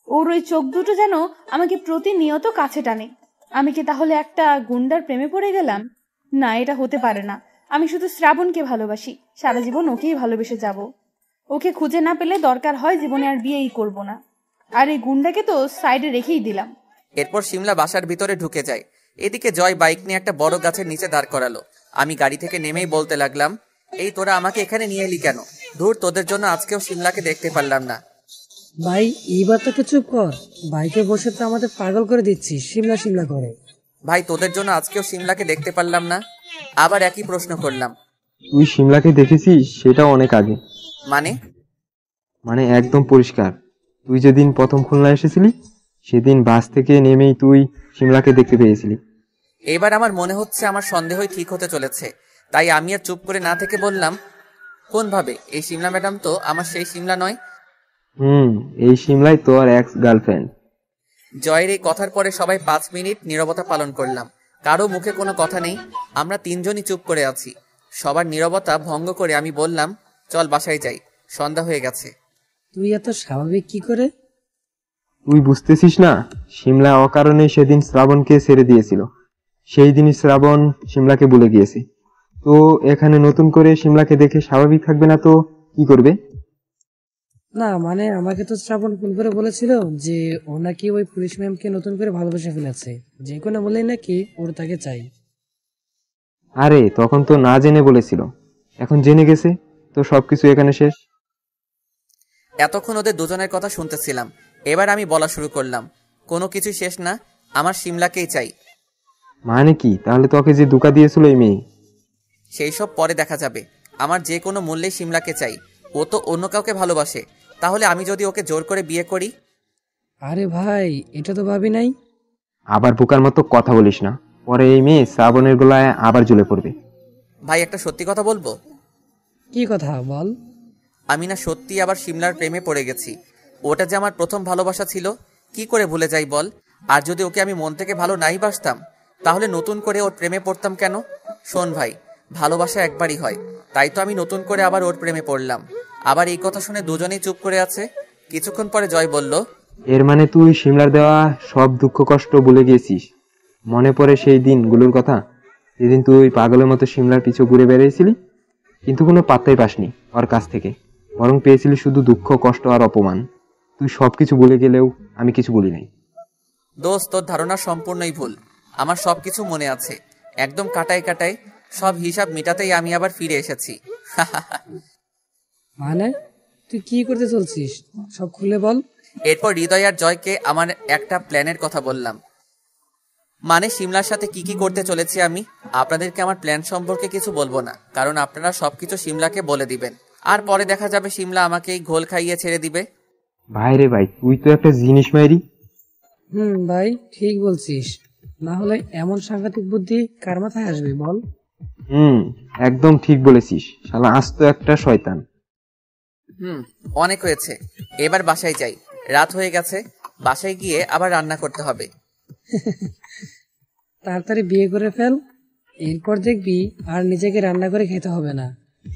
ওর ওই চোখ দুটো যেন আমাকে প্রতিনিয়ত কাছে টানে। আমি কি তাহলে একটা গুন্ডার প্রেমে পড়ে গেলাম? না, এটা হতে পারে না। আমি শুধু শ্রাবণকে ভালোবাসি, সারা জীবন ওকেই ভালোবেসে যাব। ওকে খুঁজে না পেলে দরকার হয় জীবনে আর বিয়েই করব না। আর এই গুন্ডাকে তো সাইডে রেখেই দিলাম। এরপর সিমলা বাসার ভিতরে ঢুকে যায়। এদিকে জয় বাইক নিয়ে একটা বড় গাছের নিচে দাঁড় করালো। আমি গাড়ি থেকে নেমেই বলতে লাগলাম, এই তোরা আমাকে এখানে নিয়ে এলি কেন? ধুর, তোদের জন্য আজকেও সিমলাকে দেখতে পারলাম না। ভাই এইবার তো একটু চুপ কর, বাইকে বসে তো আমাদের পাগল করে দিচ্ছিস সিমলা সিমলা করে। ভাই, তোদের জন্য আজকেও সিমলাকে দেখতে পারলাম না। আবার একই প্রশ্ন করলাম। তুই সিমলাকে দেখেছিস সেটা অনেক আগে। মানে একদম পরিষ্কার। তুই যেদিন প্রথম খুলনা এসেছিলি সেদিন বাস থেকে নেমেই তুই সিমলাকে দেখতে পেয়েছিলি। এবার আমার মনে হচ্ছে আমার সন্দেহই ঠিক হতে চলেছে। তাই আমি আর চুপ করে না থেকে বললাম, কোন ভাবে? এই সিমলা ম্যাডাম তো আমার সেই সিমলা নয়। এই সিমলাই তোর এক্স গার্লফ্রেন্ড। জয়ের এই কথার পরে সবাই 5 মিনিট নীরবতা পালন করলাম। কারো মুখে কোনো কথা নেই। আমরা 3 জনই চুপ করে আছি। সবার নীরবতা ভঙ্গ করে আমি বললাম, চল বাসায় যাই, সন্ধ্যা হয়ে গেছে। তুই এত স্বাভাবিক কি করে? তুই বুঝতেছিস না? সিমলা অকারণে সেদিন শ্রাবণকে ছেড়ে দিয়েছিল। সেই দিনই শ্রাবণ সিমলাকে ভুলে গিয়েছে। তো এখানে নতুন করে সিমলাকে দেখে স্বাভাবিক থাকবে না তো কি করবে? না মানে আমাকে তো শ্রাবণ ফোন করে বলেছিল যে ও নাকি ওই পুলিশ ম্যামকে নতুন করে ভালোবেসে ফেলেছে, যে কোনো বলেই নাকি ওর তাকে চাই। আরে তখন তো না জেনে বলেছিল, এখন জেনে গেছে তো সবকিছু এখানে শেষ। এতক্ষণ ওদের দুজনের কথা শুনতেছিলাম। এবার আমি বলা শুরু করলাম, কোনো কিছু শেষ না, আমার সিমলাকেই চাই। মানে কি? তাহলে তোকে যে ধোঁকা দিয়েছিল এই মেয়ে? সেই সব পরে দেখা যাবে। আমার যে কোনো মূল্যে সিমলাকে চাই। ও তো অন্য কাউকে ভালোবাসে। তাহলে আমি যদি ওকে জোর করে বিয়ে করি? আরে ভাই, এটা তো ভাবি নাই। আবার বোকার মতো কথা বলিস না, পরে এই মেয়ে শ্রাবণের গলায় আবার ঝুলে পড়বে। ভাই, একটা সত্যি কথা বলবো? কি কথা বল। আমি না সত্যি আবার সিমলার প্রেমে পড়ে গেছি। ওটা যে আমার প্রথম ভালোবাসা ছিল, কি করে ভুলে যাই বল? আর যদি ওকে আমি মন থেকে ভালো নাই বাসতাম, তাহলে নতুন করে ওর প্রেমে পড়তাম কেন? শোন ভাই, ভালোবাসা একবারই হয়। তাই তো আমি নতুন করে আবার ওর প্রেমে পড়লাম। আবার এই কথা শুনে দুজনেই চুপ করে আছে। কিছুক্ষণ পরে জয় বলল, এর মানে তুই সিমলার দেওয়া সব দুঃখ কষ্ট ভুলে গিয়েছিস? মনে পড়ে সেই দিনগুলোর কথা, যেদিন তুই পাগলের মতো সিমলার পিছু ঘুরে বেরিয়েছিলি, কিন্তু কোনো পাত্তাই পাসনি ওর কাছ থেকে, বরং পেয়েছিলি শুধু দুঃখ কষ্ট আর অপমান। তুই সবকিছু ভুলে গেলেও আমি কিছু বলি নাই। দোস্ত, তোর ধারণা সম্পূর্ণই ভুল। আমার সবকিছু মনে আছে, একদম কাটায় কাটায়। সব হিসাব মেটাতেই আমি আবার ফিরে এসেছি। মানে তুই কি করতে চলছিস, সব খুলে বল। এরপর হৃদয় আর জয়কে আমার একটা প্ল্যানের কথা বললাম। মানে সিমলার সাথে কি কি করতে চলেছি আমি। আপনাদেরকে আমার প্ল্যান সম্পর্কে কিছু বলবো না, কারণ আপনারা সবকিছু সিমলাকে বলে দিবেন। আর পরে দেখা যাবে সিমলা আমাকেই ঘোল খাইয়ে ছেড়ে দিবে। ভাই রে ভাই, তুই তো একটা জিনিস মাইরি। ভাই ঠিক বলছিস, না হলে এমন সাংঘাতিক বুদ্ধি কার মাথায় আসবে বল। একদম ঠিক বলেছিস, শালা আস্ত একটা শয়তান। অনেক হয়েছে, এবার বাসায় যাই। রাত হয়ে গেছে, বাসায় গিয়ে আবার রান্না করতে হবে। তাড়াতাড়ি বিয়ে করে ফেল, এরপর দেখবি আর নিজেকে রান্না করে খেতে হবে না,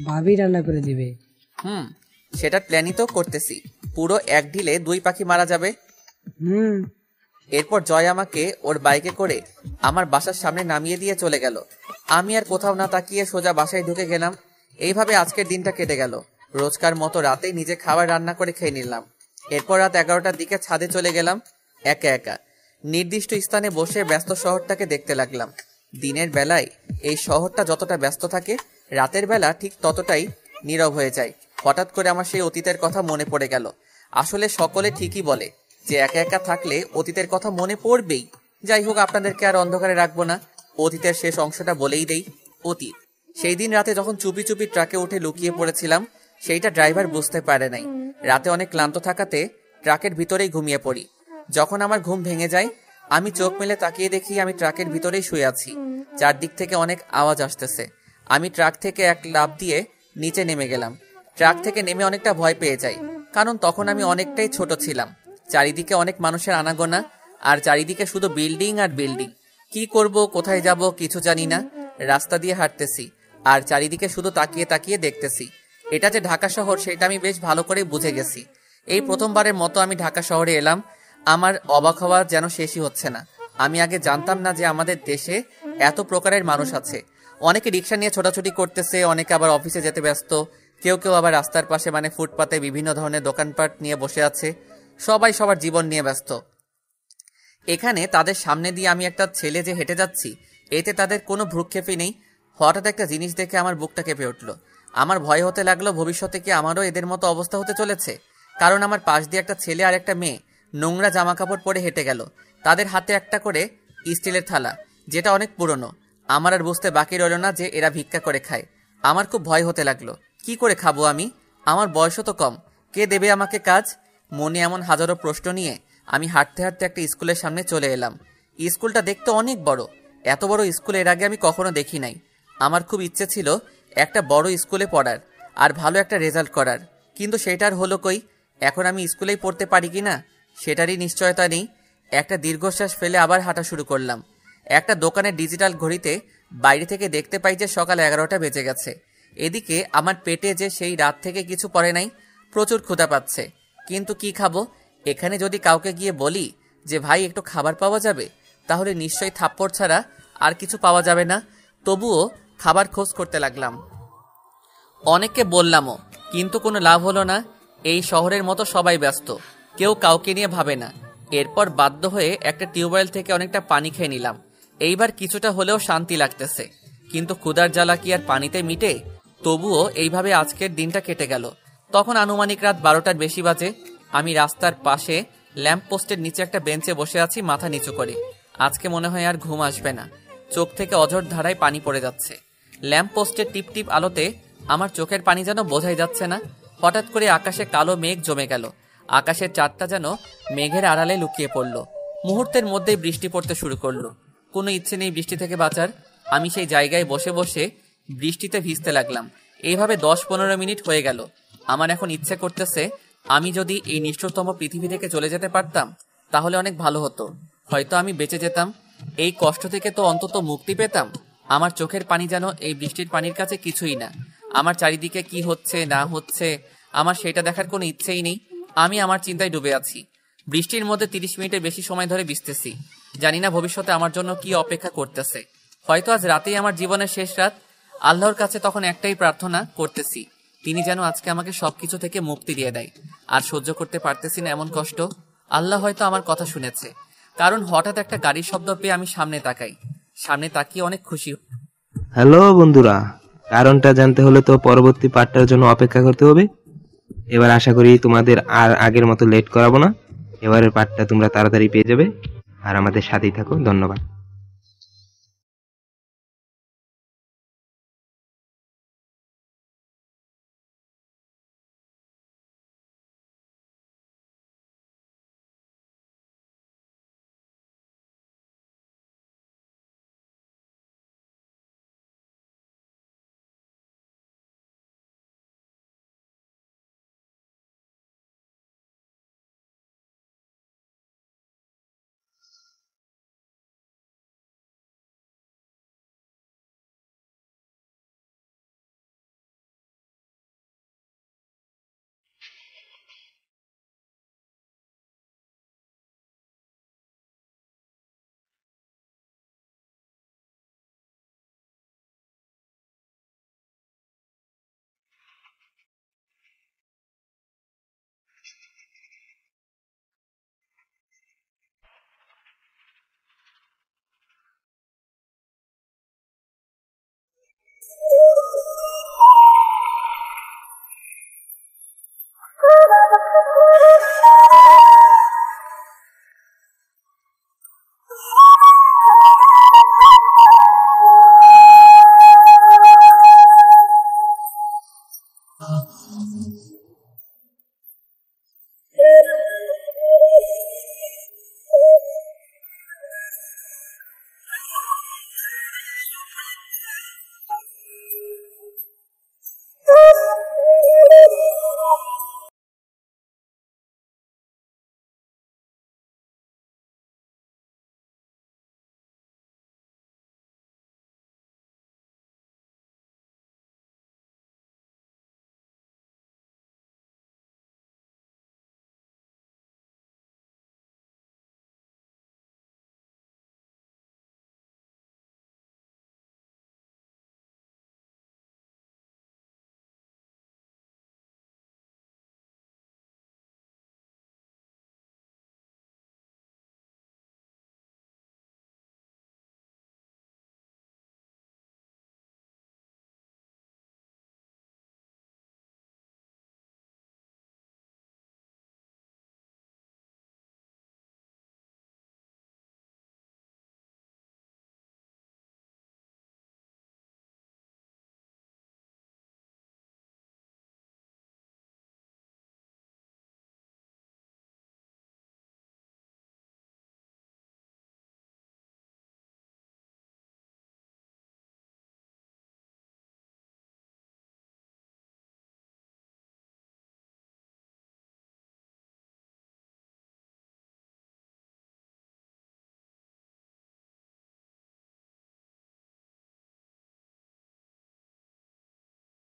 ভাবি রান্না করে দিবে। সেটার প্ল্যানই তো করতেছি। পুরো এক ঢিলে 2 পাখি মারা যাবে। এরপর জয় আমাকে ওর বাইকে করে আমার বাসার সামনে নামিয়ে দিয়ে চলে গেল। আমি আর কোথাও না তাকিয়ে সোজা বাসায় ঢুকে গেলাম। এইভাবে আজকের দিনটা কেটে গেল। রোজকার মতো রাতে নিজে খাবার রান্না করে খেয়ে নিলাম। এরপর রাত 11টার দিকে ছাদে চলে গেলাম একা একা। নির্দিষ্ট স্থানে বসে ব্যস্ত শহরটাকে দেখতে লাগলাম। দিনের বেলায় এই শহরটা যতটা ব্যস্ত থাকে, রাতের বেলা ঠিক ততটাই নীরব হয়ে যায়। হঠাৎ করে আমার সেই অতীতের কথা মনে পড়ে গেল। আসলে সকলে ঠিকই বলে যে একা একা থাকলে অতীতের কথা মনে পড়বেই। যাই হোক, আপনাদেরকে আর অন্ধকারে রাখবো না, অতীতের শেষ অংশটা বলেই দেই। অতীত, সেই দিন রাতে যখন চুপি চুপি ট্রাকে উঠে লুকিয়ে পড়েছিলাম, সেইটা ড্রাইভার বুঝতে পারে নাই। রাতে অনেক ক্লান্ত থাকাতে ট্রাকের ভিতরেই ঘুমিয়ে পড়ি। যখন আমার ঘুম ভেঙে যায়, আমি চোখ মেলে তাকিয়ে দেখি আমি ট্রাকের ভিতরেই শুয়ে আছি। চারদিক থেকে অনেক আওয়াজ আসতেছে। আমি ট্রাক থেকে এক লাফ দিয়ে নিচে নেমে গেলাম। ট্রাক থেকে নেমে অনেকটা ভয় পেয়ে যাই, কারণ তখন আমি অনেকটাই ছোট ছিলাম। চারিদিকে অনেক মানুষের আনাগোনা, আর চারিদিকে শুধু বিল্ডিং আর বিল্ডিং। কি করব, কোথায় যাব কিছু জানি না। রাস্তা দিয়ে হাঁটতেছি আর চারিদিকে শুধু তাকিয়ে তাকিয়ে দেখতেছি। এটা যে ঢাকা শহর সেটা আমি বেশ ভালো করে বুঝে গেছি। এই প্রথমবারের মতো আমি ঢাকা শহরে এলাম। আমার অবাক হওয়া যেন শেষই হচ্ছে না। আমি আগে জানতাম না যে আমাদের দেশে এত প্রকারের মানুষ আছে। অনেকে রিক্সা নিয়ে ছোটাছুটি করতেছে, অনেকে আবার অফিসে যেতে ব্যস্ত, কেউ কেউ আবার রাস্তার পাশে মানে ফুটপাতে বিভিন্ন ধরনের দোকানপাট নিয়ে বসে আছে। সবাই সবার জীবন নিয়ে ব্যস্ত। এখানে তাদের সামনে দিয়ে আমি একটা ছেলে যে হেঁটে যাচ্ছি, এতে তাদের কোনো ভ্রুক্ষেপই নেই। হঠাৎ একটা জিনিস দেখে আমার বুকটা কেঁপে উঠল। আমার ভয় হতে লাগলো ভবিষ্যতে কি আমারও এদের মতো অবস্থা হতে চলেছে। কারণ আমার পাশ দিয়ে একটা ছেলে আর একটা মেয়ে নোংরা জামা কাপড় পরে হেঁটে গেল। তাদের হাতে একটা করে স্টিলের থালা, যেটা অনেক পুরনো। আমার আর বুঝতে বাকি রইল না যে এরা ভিক্ষা করে খায়। আমার খুব ভয় হতে লাগলো। কি করে খাবো আমি? আমার বয়সও তো কম, কে দেবে আমাকে কাজ? মনে এমন হাজারো প্রশ্ন নিয়ে আমি হাঁটতে হাঁটতে একটা স্কুলের সামনে চলে এলাম। স্কুলটা দেখতে অনেক বড়। এত বড় স্কুল এর আগে আমি কখনো দেখি নাই। আমার খুব ইচ্ছে ছিল একটা বড় স্কুলে পড়ার আর ভালো একটা রেজাল্ট করার, কিন্তু সেটার হলো কই? এখন আমি স্কুলেই পড়তে পারি কি না সেটারই নিশ্চয়তা নেই। একটা দীর্ঘশ্বাস ফেলে আবার হাঁটা শুরু করলাম। একটা দোকানের ডিজিটাল ঘড়িতে বাইরে থেকে দেখতে পাই যে সকাল 11টা বেজে গেছে। এদিকে আমার পেটে যে সেই রাত থেকে কিছু পড়ে নাই, প্রচুর ক্ষুধা পাচ্ছে। কিন্তু কি খাবো? এখানে যদি কাউকে গিয়ে বলি যে ভাই একটু খাবার পাওয়া যাবে, তাহলে নিশ্চয়ই থাপ্পড় ছাড়া আর কিছু পাওয়া যাবে না। তবুও খাবার খোঁজ করতে লাগলাম। অনেককে বললামও, কিন্তু কোনো লাভ হলো না। এই শহরের মতো সবাই ব্যস্ত, কেউ কাউকে নিয়ে ভাবে না। এরপর বাধ্য হয়ে একটা টিউবওয়েল থেকে অনেকটা পানি খেয়ে নিলাম। এইবার কিছুটা হলেও শান্তি লাগতেছে। কিন্তু ক্ষুধার জ্বালা কি আর পানিতে মিটে? তবুও এইভাবে আজকের দিনটা কেটে গেল। তখন আনুমানিক রাত 12টার বেশি বাজে। আমি রাস্তার পাশে ল্যাম্প পোস্টের নিচে একটা বেঞ্চে বসে আছি মাথা নিচু করে। আজকে মনে হয় আর ঘুম আসবে না। চোখ থেকে অঝোর ধারায় পানি পড়ে যাচ্ছে। ল্যাম্প পোস্টের টিপ টিপ আলোতে আমার চোখের পানি যেন বোঝাই যাচ্ছে না। হঠাৎ করে আকাশে কালো মেঘ জমে গেল। আকাশের চাঁদটা যেন মেঘের আড়ালে লুকিয়ে পড়ল। মুহূর্তের মধ্যেই বৃষ্টি পড়তে শুরু করলো। কোনো ইচ্ছে নেই বৃষ্টি থেকে বাঁচার। আমি সেই জায়গায় বসে বসে বৃষ্টিতে ভিজতে লাগলাম। এইভাবে 10-15 মিনিট হয়ে গেল। আমার এখন ইচ্ছে করতেছে আমি যদি এই নিষ্ঠুরতম পৃথিবী থেকে চলে যেতে পারতাম তাহলে অনেক ভালো হতো। হয়তো আমি বেঁচে যেতাম, এই কষ্ট থেকে তো অন্তত মুক্তি পেতাম। আমার চোখের পানি যেন এই বৃষ্টির পানির কাছে কিছুই না। আমার চারিদিকে কি হচ্ছে না হচ্ছে আমার সেটা দেখার কোনো ইচ্ছেই নেই। আমি আমার চিন্তায় ডুবে আছি। বৃষ্টির মধ্যে 30 মিনিটের বেশি সময় ধরে ভিজতেছি। জানি না ভবিষ্যতে আমার জন্য কি অপেক্ষা করতেছে। হয়তো আজ রাতেই আমার জীবনের শেষ রাত। আল্লাহর কাছে তখন একটাই প্রার্থনা করতেছি, তিনি যেন আজকে আমাকে সবকিছু থেকে মুক্তি দিয়ে দেয়। আর সহ্য করতে পারতেছি না এমন কষ্ট। আল্লাহ হয়তো আমার কথা শুনেছে, কারণ হঠাৎ একটা গাড়ির শব্দ পেয়ে আমি সামনে তাকাই। সামনে তাকিয়ে অনেক খুশি। হ্যালো বন্ধুরা, কারণটা জানতে হলে তো পরবর্তী পার্টটার জন্য অপেক্ষা করতে হবে। এবার আশা করি তোমাদের আর আগের মতো লেট করাবো না। এবারের পার্টটা তোমরা তাড়াতাড়ি পেয়ে যাবে। আর আমাদের সাথেই থাকো। ধন্যবাদ।